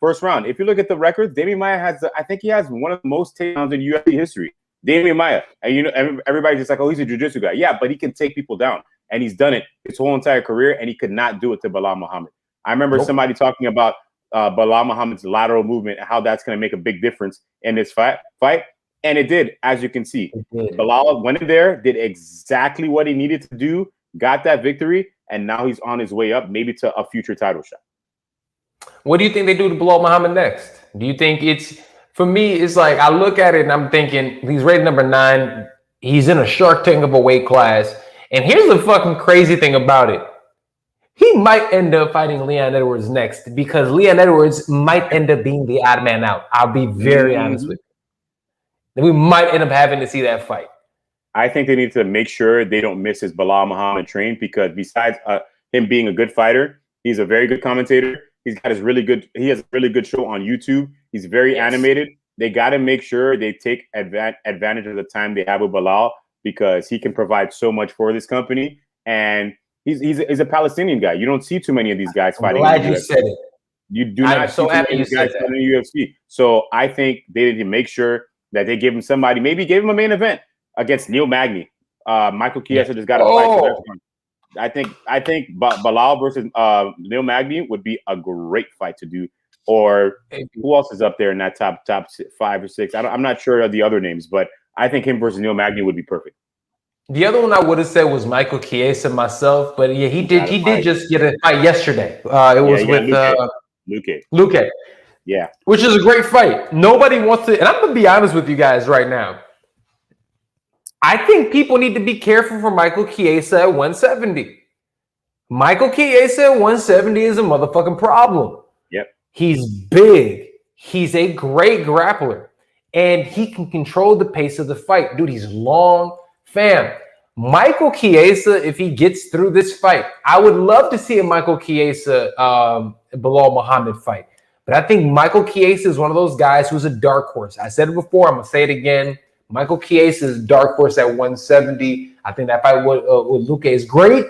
Speaker 3: first round. If you look at the records, Demian Maia has, I think he has one of the most takedowns in UFC history. Demian Maia, and you know, everybody's just like, oh, he's a jiu-jitsu guy. Yeah, but he can take people down, and he's done it his whole entire career, and he could not do it to Belal Muhammad. I remember somebody talking about Belal Muhammad's lateral movement and how that's going to make a big difference in this fight, and it did, as you can see. Belal went in there, did exactly what he needed to do, got that victory, and now he's on his way up, maybe to a future title shot.
Speaker 2: What do you think they do to Belal Muhammad next? Do you think it's, for me, it's like I look at it and I'm thinking he's rated number 9. He's in a shark tank of a weight class. And here's the fucking crazy thing about it. He might end up fighting Leon Edwards next because Leon Edwards might end up being the odd man out. I'll be very honest with you. We might end up having to see that fight.
Speaker 3: I think they need to make sure they don't miss his Belal Muhammad train, because besides him being a good fighter, he's a very good commentator. He has a really good show on YouTube. He's very animated. They got to make sure they take advantage of the time they have with Belal, because he can provide so much for this company. And he's a Palestinian guy. You don't see too many of these guys fighting.
Speaker 2: I'm glad you said it.
Speaker 3: You do not see too many of these guys fighting in the UFC. So I think they need to make sure that they give him somebody, maybe give him a main event against Neil Magny. Michael Chiesa just got a fight. So I think Belal versus Neil Magny would be a great fight to do. Or who else is up there in that top 5 or 6? I'm not sure of the other names, but I think him versus Neil Magny would be perfect.
Speaker 2: The other one I would have said was Michael Chiesa myself, but yeah, he did just get a fight yesterday. It was with Luque.
Speaker 3: Yeah,
Speaker 2: which is a great fight. Nobody wants to, and I'm gonna be honest with you guys right now. I think people need to be careful for Michael Chiesa at 170. Michael Chiesa at 170 is a motherfucking problem.
Speaker 3: Yep.
Speaker 2: He's big. He's a great grappler. And he can control the pace of the fight. Dude, he's long. Fam, Michael Chiesa, if he gets through this fight, I would love to see a Michael Chiesa Belal Muhammad fight. But I think Michael Chiesa is one of those guys who's a dark horse. I said it before. I'm going to say it again. Michael Chiesa is dark horse at 170. I think that fight with Luque is great.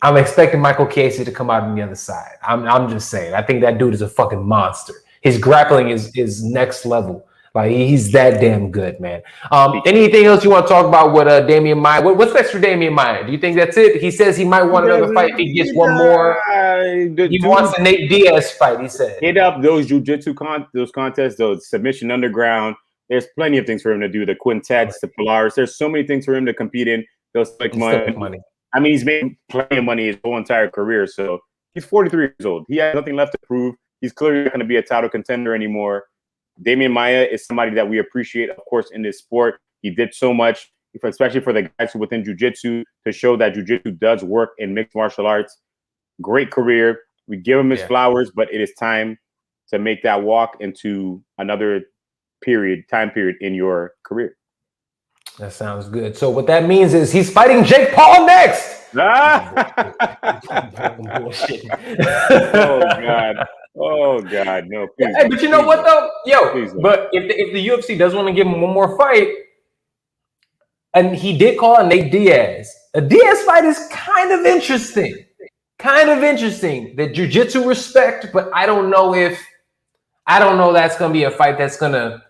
Speaker 2: I'm expecting Michael Chiesa to come out on the other side. I'm just saying. I think that dude is a fucking monster. His grappling is next level. Like, he's that damn good, man. Anything else you want to talk about with Demian Maia? What's next for Demian Maia? Do you think that's it? He says he might want another fight if he gets one more. He wants a Nate Diaz fight, he said.
Speaker 3: Hit up those jiu-jitsu those contests, those submission underground. There's plenty of things for him to do. The quintets, the Polaris. There's so many things for him to compete in. Those like money. I mean, he's made plenty of money his whole entire career. So he's 43 years old. He has nothing left to prove. He's clearly not going to be a title contender anymore. Demian Maia is somebody that we appreciate, of course, in this sport. He did so much, especially for the guys within jiu-jitsu, to show that jiu-jitsu does work in mixed martial arts. Great career. We give him his flowers, but it is time to make that walk into another time period in your career.
Speaker 2: That sounds good. So what that means is he's fighting Jake Paul next.
Speaker 3: Oh God, no. Please,
Speaker 2: hey, but you know what though? But if the UFC does want to give him one more fight, and he did call out Nate Diaz. A Diaz fight is kind of interesting. The jiu-jitsu respect, but I don't know that's gonna be a fight that's gonna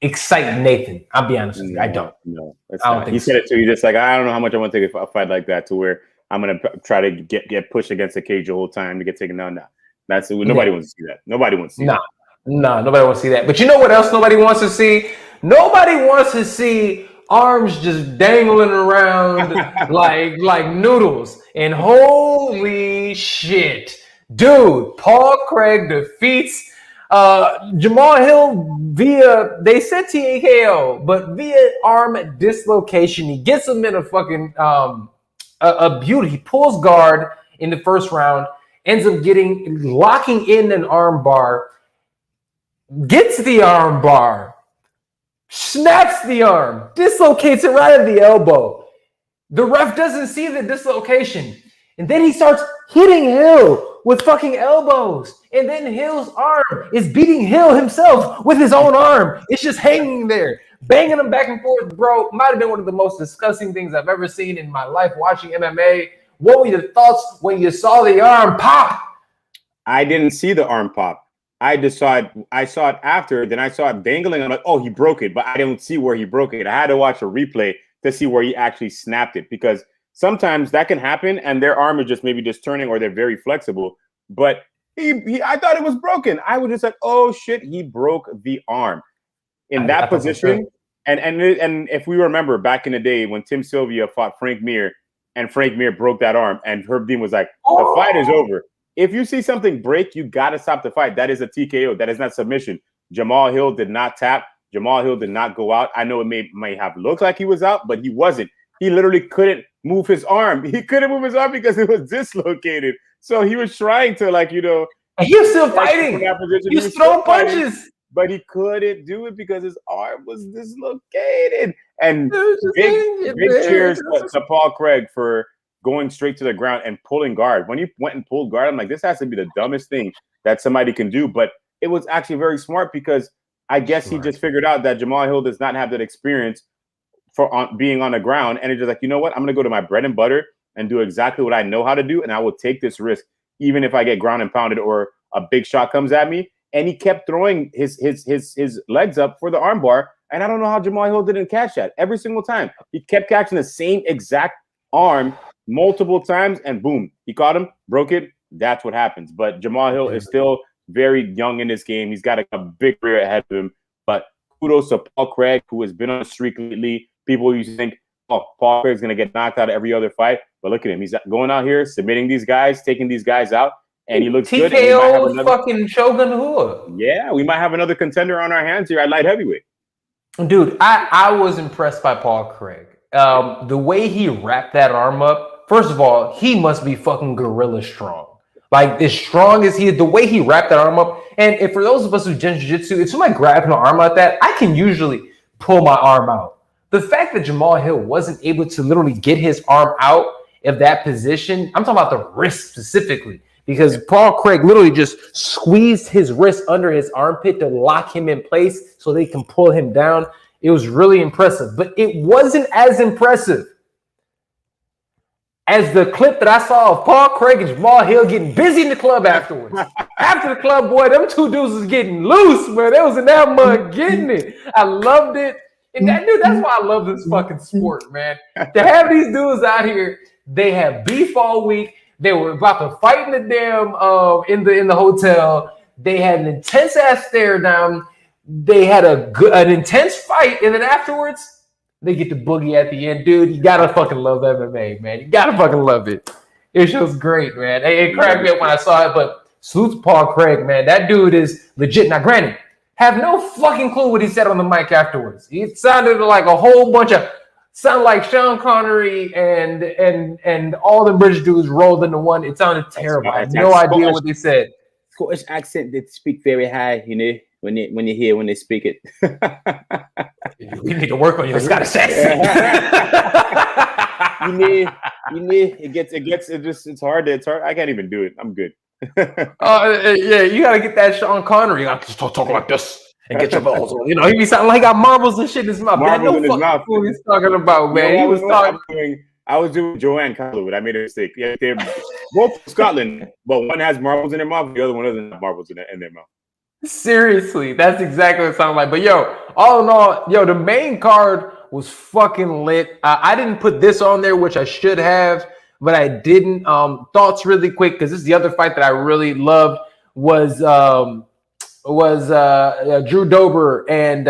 Speaker 2: excite Nathan. I'll be honest with you. I don't.
Speaker 3: No, he said it too. He's just like, I don't know how much I want to take a fight like that to where I'm gonna try to get pushed against the cage the whole time to get taken down. Now, That's it. Nobody wants to see that. Nobody wants to see that.
Speaker 2: Nah, nobody wants to see that. But you know what else nobody wants to see? Nobody wants to see arms just dangling around like noodles. And holy shit, dude, Paul Craig defeats Jamal Hill via, they said TKO, but via arm dislocation. He gets him in a fucking a beauty. He pulls guard in the first round, ends up locking in an arm bar, gets the arm bar, snaps the arm, dislocates it right at the elbow. The ref doesn't see the dislocation. And then he starts hitting Hill with fucking elbows. And then Hill's arm is beating Hill himself with his own arm. It's just hanging there, banging him back and forth, bro. Might have been one of the most disgusting things I've ever seen in my life watching MMA. What were your thoughts when you saw the arm pop?
Speaker 3: I didn't see the arm pop. I just saw it. I saw it after. Then I saw it dangling. I'm like, oh, he broke it, but I didn't see where he broke it. I had to watch a replay to see where he actually snapped it, because sometimes that can happen and their arm is just maybe just turning, or they're very flexible. But I thought it was broken. I was just like, oh shit, he broke the arm in that position. And if we remember back in the day when Tim Sylvia fought Frank Mir, and Frank Mir broke that arm, and Herb Dean was like, the fight is over. If you see something break, you got to stop the fight. That is a TKO. That is not submission. Jamal Hill did not tap. Jamal Hill did not go out. I know it may have looked like he was out, but he wasn't. He literally couldn't move his arm. He couldn't move his arm because it was dislocated. So he was trying to, like, you know.
Speaker 2: And he was still fighting. He was throwing punches.
Speaker 3: But he couldn't do it because his arm was dislocated. And big cheers to Paul Craig for going straight to the ground and pulling guard. When he went and pulled guard, I'm like, this has to be the dumbest thing that somebody can do. But it was actually very smart, because I guess he just figured out that Jamal Hill does not have that experience for being on the ground. And it's just like, you know what? I'm going to go to my bread and butter and do exactly what I know how to do. And I will take this risk, even if I get ground and pounded or a big shot comes at me. And he kept throwing his legs up for the armbar. And I don't know how Jamal Hill didn't catch that every single time. He kept catching the same exact arm multiple times, and boom, he caught him, broke it. That's what happens. But Jamal Hill is still very young in this game. He's got a big career ahead of him. But kudos to Paul Craig, who has been on a streak lately. People used to think, oh, Paul Craig's going to get knocked out of every other fight. But look at him. He's going out here, submitting these guys, taking these guys out, and he looks good.
Speaker 2: TKO fucking Shogun Rua.
Speaker 3: Yeah, we might have another contender on our hands here at light heavyweight.
Speaker 2: Dude, I was impressed by Paul Craig. The way he wrapped that arm up, first of all, he must be fucking gorilla strong. Like, as strong as he is, the way he wrapped that arm up. And if for those of us who do jiu-jitsu, if somebody grabs my arm like that, I can usually pull my arm out. The fact that Jamal Hill wasn't able to literally get his arm out of that position, I'm talking about the wrist specifically, because Paul Craig literally just squeezed his wrist under his armpit to lock him in place so they can pull him down. It was really impressive, but it wasn't as impressive as the clip that I saw of Paul Craig and Jamal Hill getting busy in the club afterwards. After the club, boy, them two dudes was getting loose, man. They was in that mud getting it. I loved it. And that's why I love this fucking sport, man. To have these dudes out here, they have beef all week. They were about to fight in the damn in the hotel. They had an intense ass stare down. They had an intense fight, and then afterwards, they get the boogie at the end. Dude, you gotta fucking love MMA, man. You gotta fucking love it. It was great, man. It cracked me up when I saw it, but salute to Paul Craig, man. That dude is legit. Now, granted, have no fucking clue what he said on the mic afterwards. It sounded like a whole bunch of, sounded like Sean Connery and all the British dudes rolled into one. It sounded terrible. I had no idea what they said.
Speaker 3: Scottish accent, they speak very high, you know, when they speak it.
Speaker 2: You need to work on your Scottish accent.
Speaker 3: It's hard. I can't even do it. I'm good.
Speaker 2: Yeah, you gotta get that Sean Connery. You gotta just talk like this and get your balls on. You know, he be sounding like he got marbles and shit in his mouth.
Speaker 3: Marbles in his mouth.
Speaker 2: What he's talking about, man.
Speaker 3: He was talking. I was doing Joanne Calderwood. I made a mistake. Yeah, they're both from Scotland, but one has marbles in their mouth, the other one doesn't have marbles in their mouth.
Speaker 2: Seriously, that's exactly what it sounded like. But yo, all in all, the main card was fucking lit. I didn't put this on there, which I should have, but I didn't. Thoughts really quick, because this is the other fight that I really loved. Drew Dober and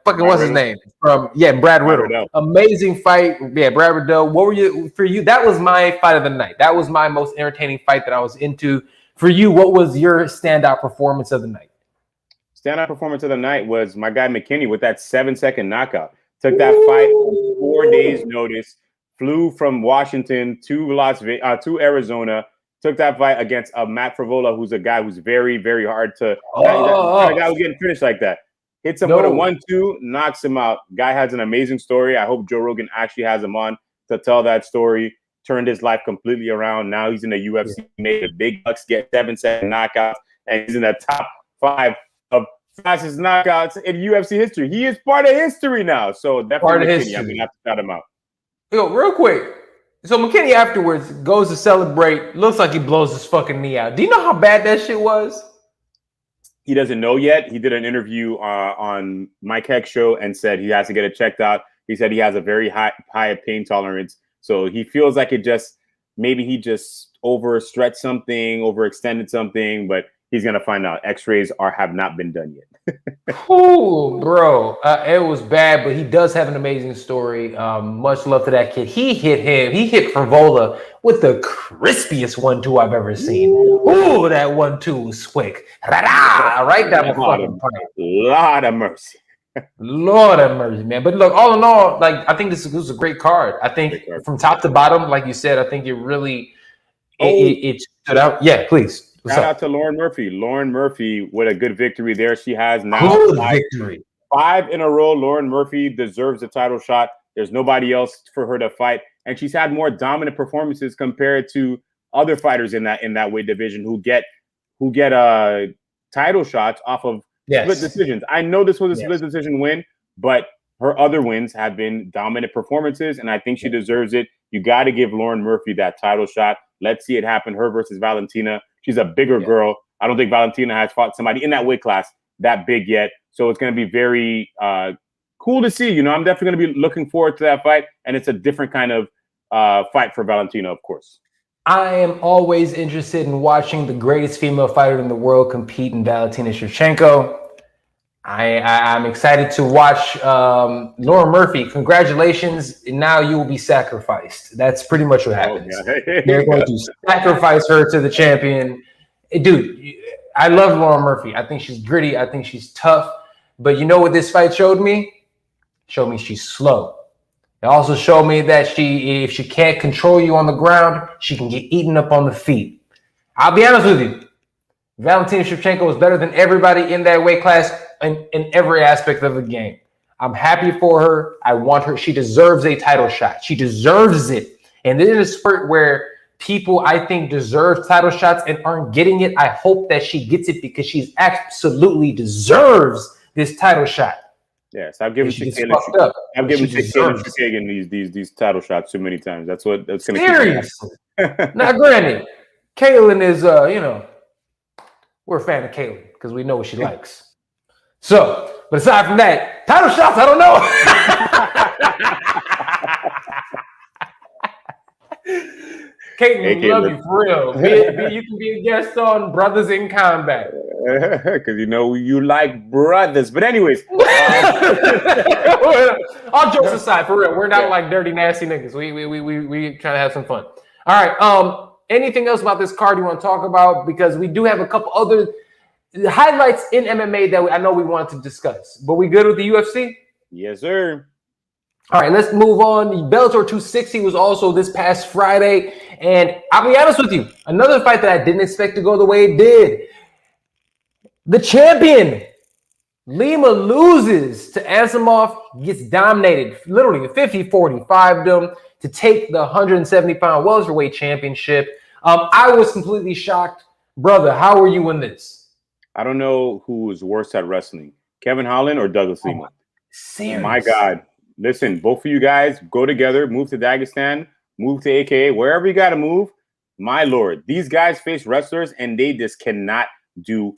Speaker 2: fucking what's his name from Brad Riddle.
Speaker 3: Riddell.
Speaker 2: Amazing fight. Yeah, Brad Riddell. What were you for you? That was my fight of the night. That was my most entertaining fight that I was into. For you, what was your standout performance of the night?
Speaker 3: Standout performance of the night was my guy McKinney with that 7-second knockout. Took that fight on 4 days' notice. Flew from Washington to to Arizona. Took that fight against Matt Frivola, who's a guy who's very, very hard to. That guy was getting finished like that. Hits him with a 1-2, knocks him out. Guy has an amazing story. I hope Joe Rogan actually has him on to tell that story. Turned his life completely around. Now he's in the UFC. Made the big bucks, get 7-second knockouts, and he's in the top 5 of fastest knockouts in UFC history. He is part of history now. So definitely
Speaker 2: part of
Speaker 3: McKinney,
Speaker 2: history.
Speaker 3: I'm gonna have to shout him out.
Speaker 2: Yo, real quick. So McKinney afterwards goes to celebrate. Looks like he blows his fucking knee out. Do you know how bad that shit was?
Speaker 3: He doesn't know yet. He did an interview on Mike Heck's show and said he has to get it checked out. He said he has a very high pain tolerance. So he feels like maybe he just overstretched something, overextended something, but he's going to find out. X-rays have not been done yet.
Speaker 2: Ooh, bro. It was bad, but he does have an amazing story. Much love to that kid. He hit Frivola with the crispiest 1-2 I've ever seen. Ooh, that 1-2 was quick. Right down the fucking pipe.
Speaker 3: Lot of mercy.
Speaker 2: Lord have mercy, man. But look, all in all, like I think this was a great card. I think from top to bottom, like you said, I think it really it stood out. Yeah, please.
Speaker 3: Shout out to Lauren Murphy. Lauren Murphy with a good victory there. She has now
Speaker 2: victory.
Speaker 3: 5 in a row. Lauren Murphy deserves a title shot. There's nobody else for her to fight, and she's had more dominant performances compared to other fighters in that weight division who get title shots off of split decisions. I know this was a split decision win, but her other wins have been dominant performances, and I think she deserves it. You got to give Lauren Murphy that title shot. Let's see it happen. Her versus Valentina. She's a bigger girl. I don't think Valentina has fought somebody in that weight class that big yet. So it's going to be very cool to see. You know, I'm definitely going to be looking forward to that fight. And it's a different kind of fight for Valentina, of course.
Speaker 2: I am always interested in watching the greatest female fighter in the world compete in Valentina Shevchenko. I'm excited to watch Lauren Murphy. Congratulations. Now you will be sacrificed. That's pretty much what happens. They're going to sacrifice her to the champion. Dude, I love Lauren Murphy. I think she's gritty. I think she's tough. But you know what this fight showed me? Showed me she's slow. It also showed me that if she can't control you on the ground, she can get eaten up on the feet. I'll be honest with you. Valentina Shevchenko is better than everybody in that weight class in every aspect of the game. I'm happy for her. I want her. She deserves a title shot. She deserves it. And this is a spurt where people, I think, deserve title shots and aren't getting it. I hope that she gets it because she absolutely deserves this title shot.
Speaker 3: Yes, I've given Kagan these title shots too many times. That's going to keep happening.
Speaker 2: Now, granted, Kaylin is, we're a fan of Kaylin because we know what she likes. So, but aside from that, title shots, I don't know. Caitlin, love you for real. You can be a guest on Brothers in Combat.
Speaker 3: Because you know you like brothers. But anyways.
Speaker 2: All jokes aside, for real. We're not like dirty, nasty niggas. We trying to have some fun. All right. Anything else about this card you want to talk about? Because we do have a couple other highlights in MMA that I know we wanted to discuss. But we good with the UFC?
Speaker 3: Yes, sir.
Speaker 2: All right, let's move on. Bellator 260 was also this past Friday. And I'll be honest with you, another fight that I didn't expect to go the way it did. The champion, Lima, loses to Asimov, gets dominated, literally 50-45 them to take the 170-pound welterweight championship. I was completely shocked. Brother, how were you in this?
Speaker 3: I don't know who was worse at wrestling, Kevin Holland or Douglas Lima.
Speaker 2: Serious?
Speaker 3: My God. Listen, both of you guys go together, move to Dagestan, move to AKA, wherever you got to move. My Lord, these guys face wrestlers and they just cannot do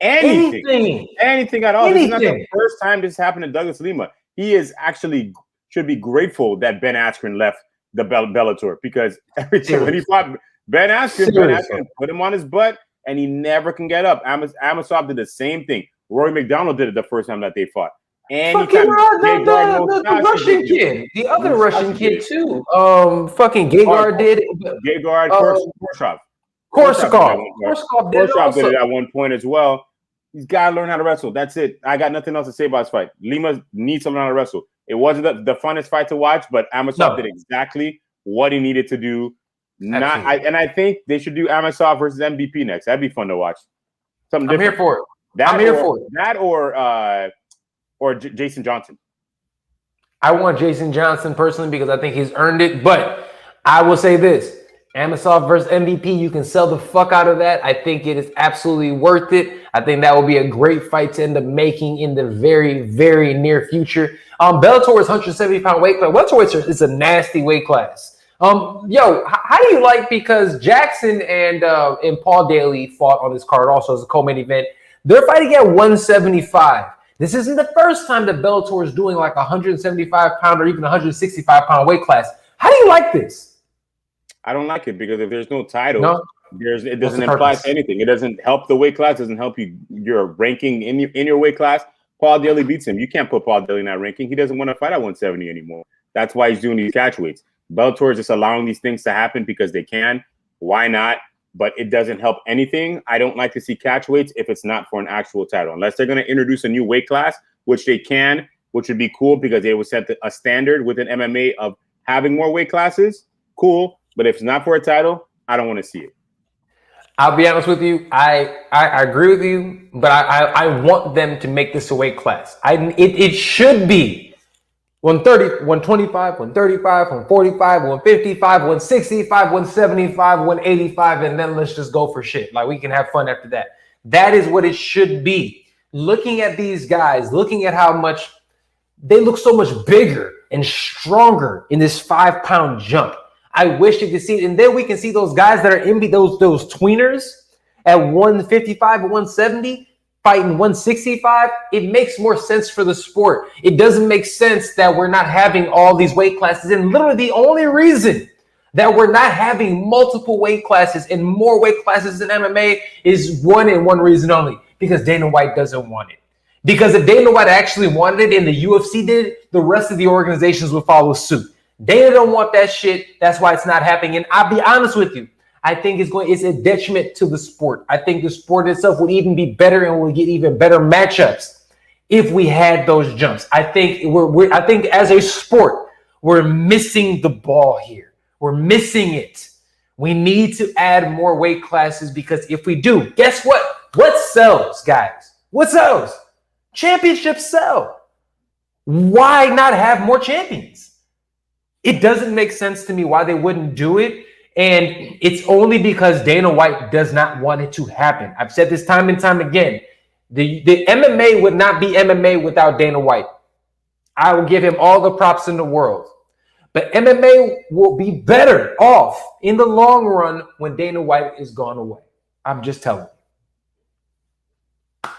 Speaker 3: anything at all. This is not the first time this happened to Douglas Lima. He is actually should be grateful that Ben Askren left the Bellator because every time when he fought Ben Askren put him on his butt and he never can get up. Amosov did the same thing. Rory McDonald did it the first time that they fought. And
Speaker 2: fucking the Russian kid, the other Russian kid too. Fucking Gegard did it.
Speaker 3: Gegard,
Speaker 2: Korshkov
Speaker 3: did it at one point as well. He's got to learn how to wrestle. That's it. I got nothing else to say about this fight. Lima needs to learn how to wrestle. It wasn't the funnest fight to watch, but Amosov did exactly what he needed to do. I think they should do Amosov versus MVP next. That'd be fun to watch. Something different.
Speaker 2: I'm here for it. That
Speaker 3: or Jason Johnson.
Speaker 2: I want Jason Johnson personally because I think he's earned it. But I will say this: Amosov versus MVP, you can sell the fuck out of that. I think it is absolutely worth it. I think that will be a great fight to end up making in the very, very near future. Bellator is 170-pound weight class. Welterweight is a nasty weight class. How do you like, because Jackson and Paul Daly fought on this card also as a co-main event. They're fighting at 175. This isn't the first time that Bellator is doing like 175-pound or even 165-pound weight class. How do you like this?
Speaker 3: I don't like it because if there's no title, it doesn't imply to anything. It doesn't help the weight class. Doesn't help your ranking in your weight class. Paul Daly beats him. You can't put Paul Daly in that ranking. He doesn't want to fight at 170 anymore. That's why he's doing these catch weights. Bellator is just allowing these things to happen because they can. Why not? But it doesn't help anything. I don't like to see catch weights if it's not for an actual title. Unless they're going to introduce a new weight class, which they can, which would be cool because they would set a standard within MMA of having more weight classes. Cool. But if it's not for a title, I don't want to see it.
Speaker 2: I'll be honest with you. I agree with you, but I want them to make this a weight class. It should be 130, 125, 135, 145, 155, 165, 175, 185, and then let's just go for shit. Like, we can have fun after that. That is what it should be. Looking at these guys, looking at how much they look so much bigger and stronger in this 5-pound jump. I wish you could see it. And then we can see those guys that are in those tweeners at 155 and 170 fighting 165. It makes more sense for the sport. It doesn't make sense that we're not having all these weight classes. And literally the only reason that we're not having multiple weight classes and more weight classes in MMA is one and one reason only, because Dana White doesn't want it. Because if Dana White actually wanted it and the UFC did it, the rest of the organizations would follow suit. Dana don't want that shit. That's why it's not happening. And I'll be honest with you. I think it's a detriment to the sport. I think the sport itself would even be better and we'll get even better matchups if we had those jumps. I think I think as a sport, we're missing the ball here. We're missing it. We need to add more weight classes, because if we do, guess what? What sells, guys? What sells? Championships sell. Why not have more champions? It doesn't make sense to me why they wouldn't do it. And it's only because Dana White does not want it to happen. I've said this time and time again. The MMA would not be MMA without Dana White. I will give him all the props in the world. But MMA will be better off in the long run when Dana White is gone away. I'm just telling you.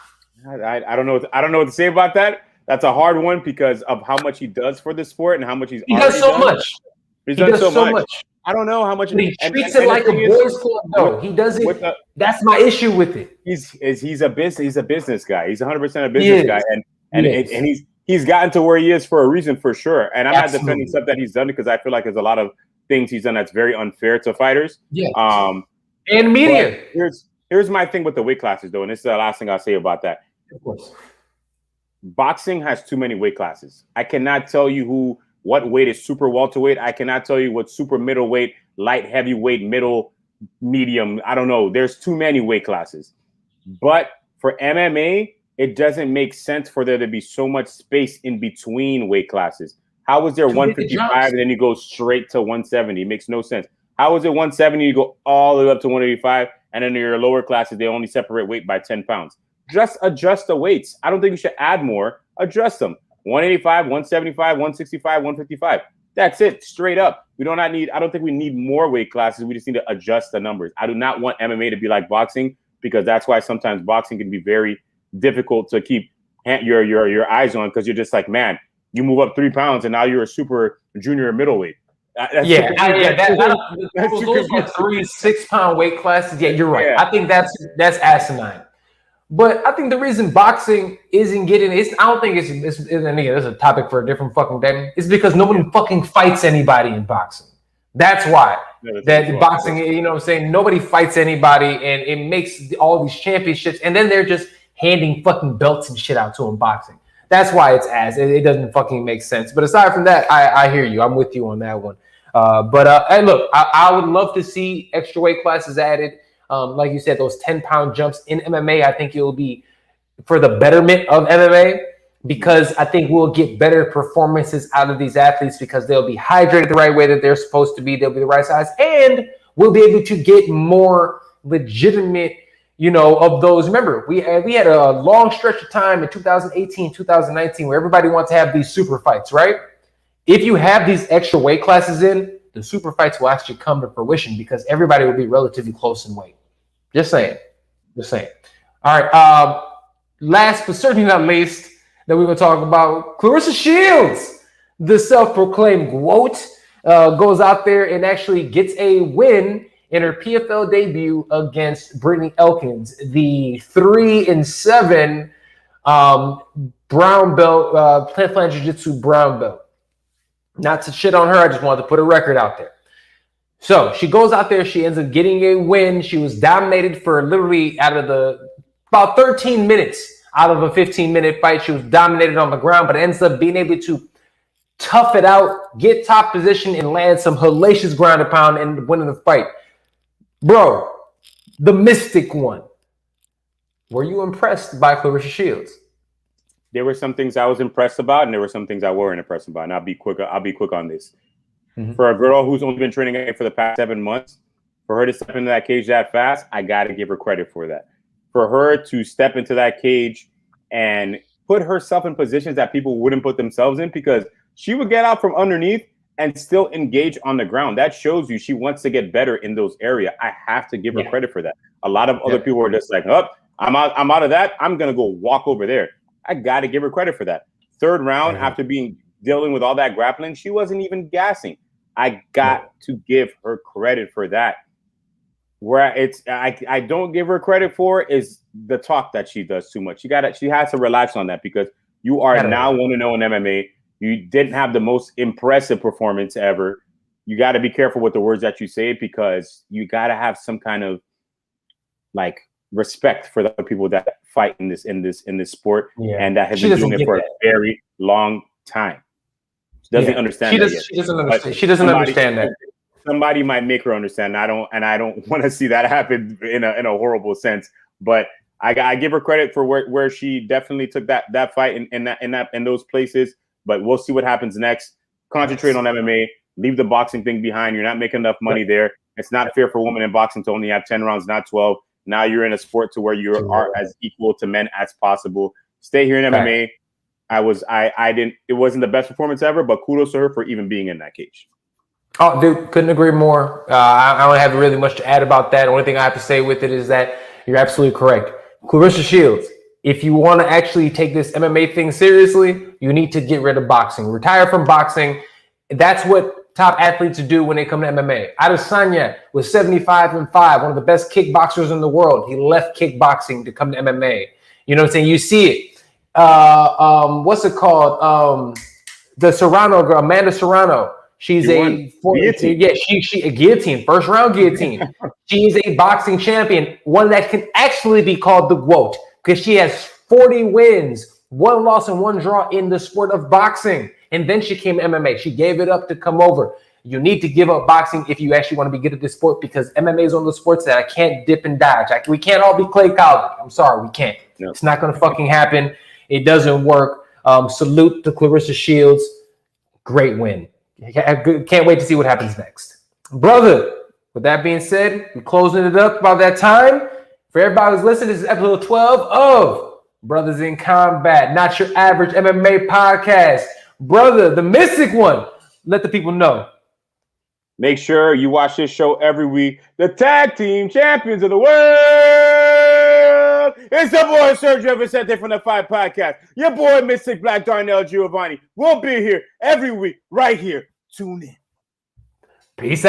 Speaker 3: I don't know. I don't know what to say about that. That's a hard one because of how much he does for the sport and how much he
Speaker 2: does so much.
Speaker 3: He's done so much. I don't know how much
Speaker 2: he treats it like a boys' club. No, he doesn't. That's my issue with it.
Speaker 3: He's a business guy. He's 100% a business guy, and he's gotten to where he is for a reason, for sure. And I'm not defending stuff that he's done because I feel like there's a lot of things he's done that's very unfair to fighters.
Speaker 2: Yeah. And media.
Speaker 3: Here's my thing with the weight classes, though, and this is the last thing I'll say about that.
Speaker 2: Of course.
Speaker 3: Boxing has too many weight classes. I cannot tell you what weight is super welterweight. I cannot tell you what super middleweight, light heavyweight, middle, medium. I don't know. There's too many weight classes. But for MMA, it doesn't make sense for there to be so much space in between weight classes. How is there 155 and then you go straight to 170? It makes no sense. How is it 170 you go all the way up to 185 and then in your lower classes they only separate weight by 10 pounds? Just adjust the weights. I don't think you should add more. Adjust them. 185, 175, 165, 155. That's it, straight up. I don't think we need more weight classes. We just need to adjust the numbers. I do not want MMA to be like boxing, because that's why sometimes boxing can be very difficult to keep your eyes on, because you're just like, man, you move up 3 pounds and now you're a super junior middleweight.
Speaker 2: Those are 3 6-pound weight classes. Yeah, you're right.
Speaker 3: Yeah.
Speaker 2: I think that's asinine. But I think the reason boxing isn't getting I don't think it's and again, this is a topic for a different fucking day. It's because no one fucking fights anybody in boxing. That's why. Boxing, you know what I'm saying? Nobody fights anybody, and it makes all these championships, and then they're just handing fucking belts and shit out to them boxing. That's why it's ass. It doesn't fucking make sense. But aside from that, I hear you. I'm with you on that one. And look, I would love to see extra weight classes added. Like you said, those 10-pound jumps in MMA, I think it will be for the betterment of MMA, because I think we'll get better performances out of these athletes because they'll be hydrated the right way that they're supposed to be. They'll be the right size, and we'll be able to get more legitimate, of those. Remember, we had a long stretch of time in 2018, 2019 where everybody wants to have these super fights, right? If you have these extra weight classes in, the super fights will actually come to fruition because everybody will be relatively close in weight. Just saying. All right. Last but certainly not least, that we're going to talk about, Claressa Shields, the self-proclaimed GOAT, goes out there and actually gets a win in her PFL debut against Brittany Elkins, the 3-7 brown belt, Plant Jiu-Jitsu brown belt. Not to shit on her, I just wanted to put a record out there. So she goes out there, she ends up getting a win. She was dominated for literally about 13 minutes out of a 15-minute fight. She was dominated on the ground, but ends up being able to tough it out, get top position, and land some hellacious ground and pound and winning the fight. Bro, the Mystic one. Were you impressed by Claressa Shields?
Speaker 3: There were some things I was impressed about, and there were some things I weren't impressed about. And I'll be quick on this. Mm-hmm. For a girl who's only been training for the past 7 months, for her to step into that cage that fast, I got to give her credit for that. For her to step into that cage and put herself in positions that people wouldn't put themselves in, because she would get out from underneath and still engage on the ground. That shows you she wants to get better in those areas. I have to give her credit for that. A lot of other people are just like, oh, I'm out of that. I'm going to go walk over there. I got to give her credit for that. Third round, after dealing with all that grappling, she wasn't even gassing. I got to give her credit for that. Where I don't give her credit for is the talk that she does too much. She has to relax on that, because you are now 1-0 in MMA. You didn't have the most impressive performance ever. You got to be careful with the words that you say, because you got to have some kind of respect for the people that fight in this sport, and that have been doing it for a very long time. She doesn't understand that yet. She doesn't understand that. Somebody might make her understand. I don't want to see that happen in a horrible sense. But I give her credit for where she definitely took that fight in those places. But we'll see what happens next. Concentrate on MMA. Leave the boxing thing behind. You're not making enough money there. It's not fair for women in boxing to only have 10 rounds, not 12. Now you're in a sport to where you are as equal to men as possible. Stay here in MMA. It wasn't the best performance ever, but kudos to her for even being in that cage.
Speaker 2: Oh, dude, couldn't agree more. I don't have really much to add about that. The only thing I have to say with it is that you're absolutely correct. Claressa Shields, if you want to actually take this MMA thing seriously, you need to get rid of boxing. Retire from boxing. That's what top athletes do when they come to MMA. Adesanya was 75-5, one of the best kickboxers in the world. He left kickboxing to come to MMA. You know what I'm saying? You see it. What's it called? The Serrano girl, Amanda Serrano. She's she a guillotine, first round guillotine. She's a boxing champion, one that can actually be called the GOAT, because she has 40 wins, 1 loss and 1 draw in the sport of boxing. And then she came to MMA. She gave it up to come over. You need to give up boxing if you actually want to be good at this sport, because MMA is one of those sports that I can't dip and dodge. We can't all be Clay Collins. I'm sorry, we can't. No. It's not going to fucking happen. It doesn't work. Salute to Claressa Shields. Great win. Can't wait to see what happens next. Brother, with that being said, we're closing it up about that time. For everybody who's listening, this is episode 12 of Brothers in Combat, not your average MMA podcast. Brother, the Mystic one, let the people know.
Speaker 3: Make sure you watch this show every week. The tag team champions of the world. It's the boy SERG VICENTE from the Fight Podcast. Your boy Mystic Black Darnell Giovanni. We'll be here every week right here. Tune in.
Speaker 2: Peace out.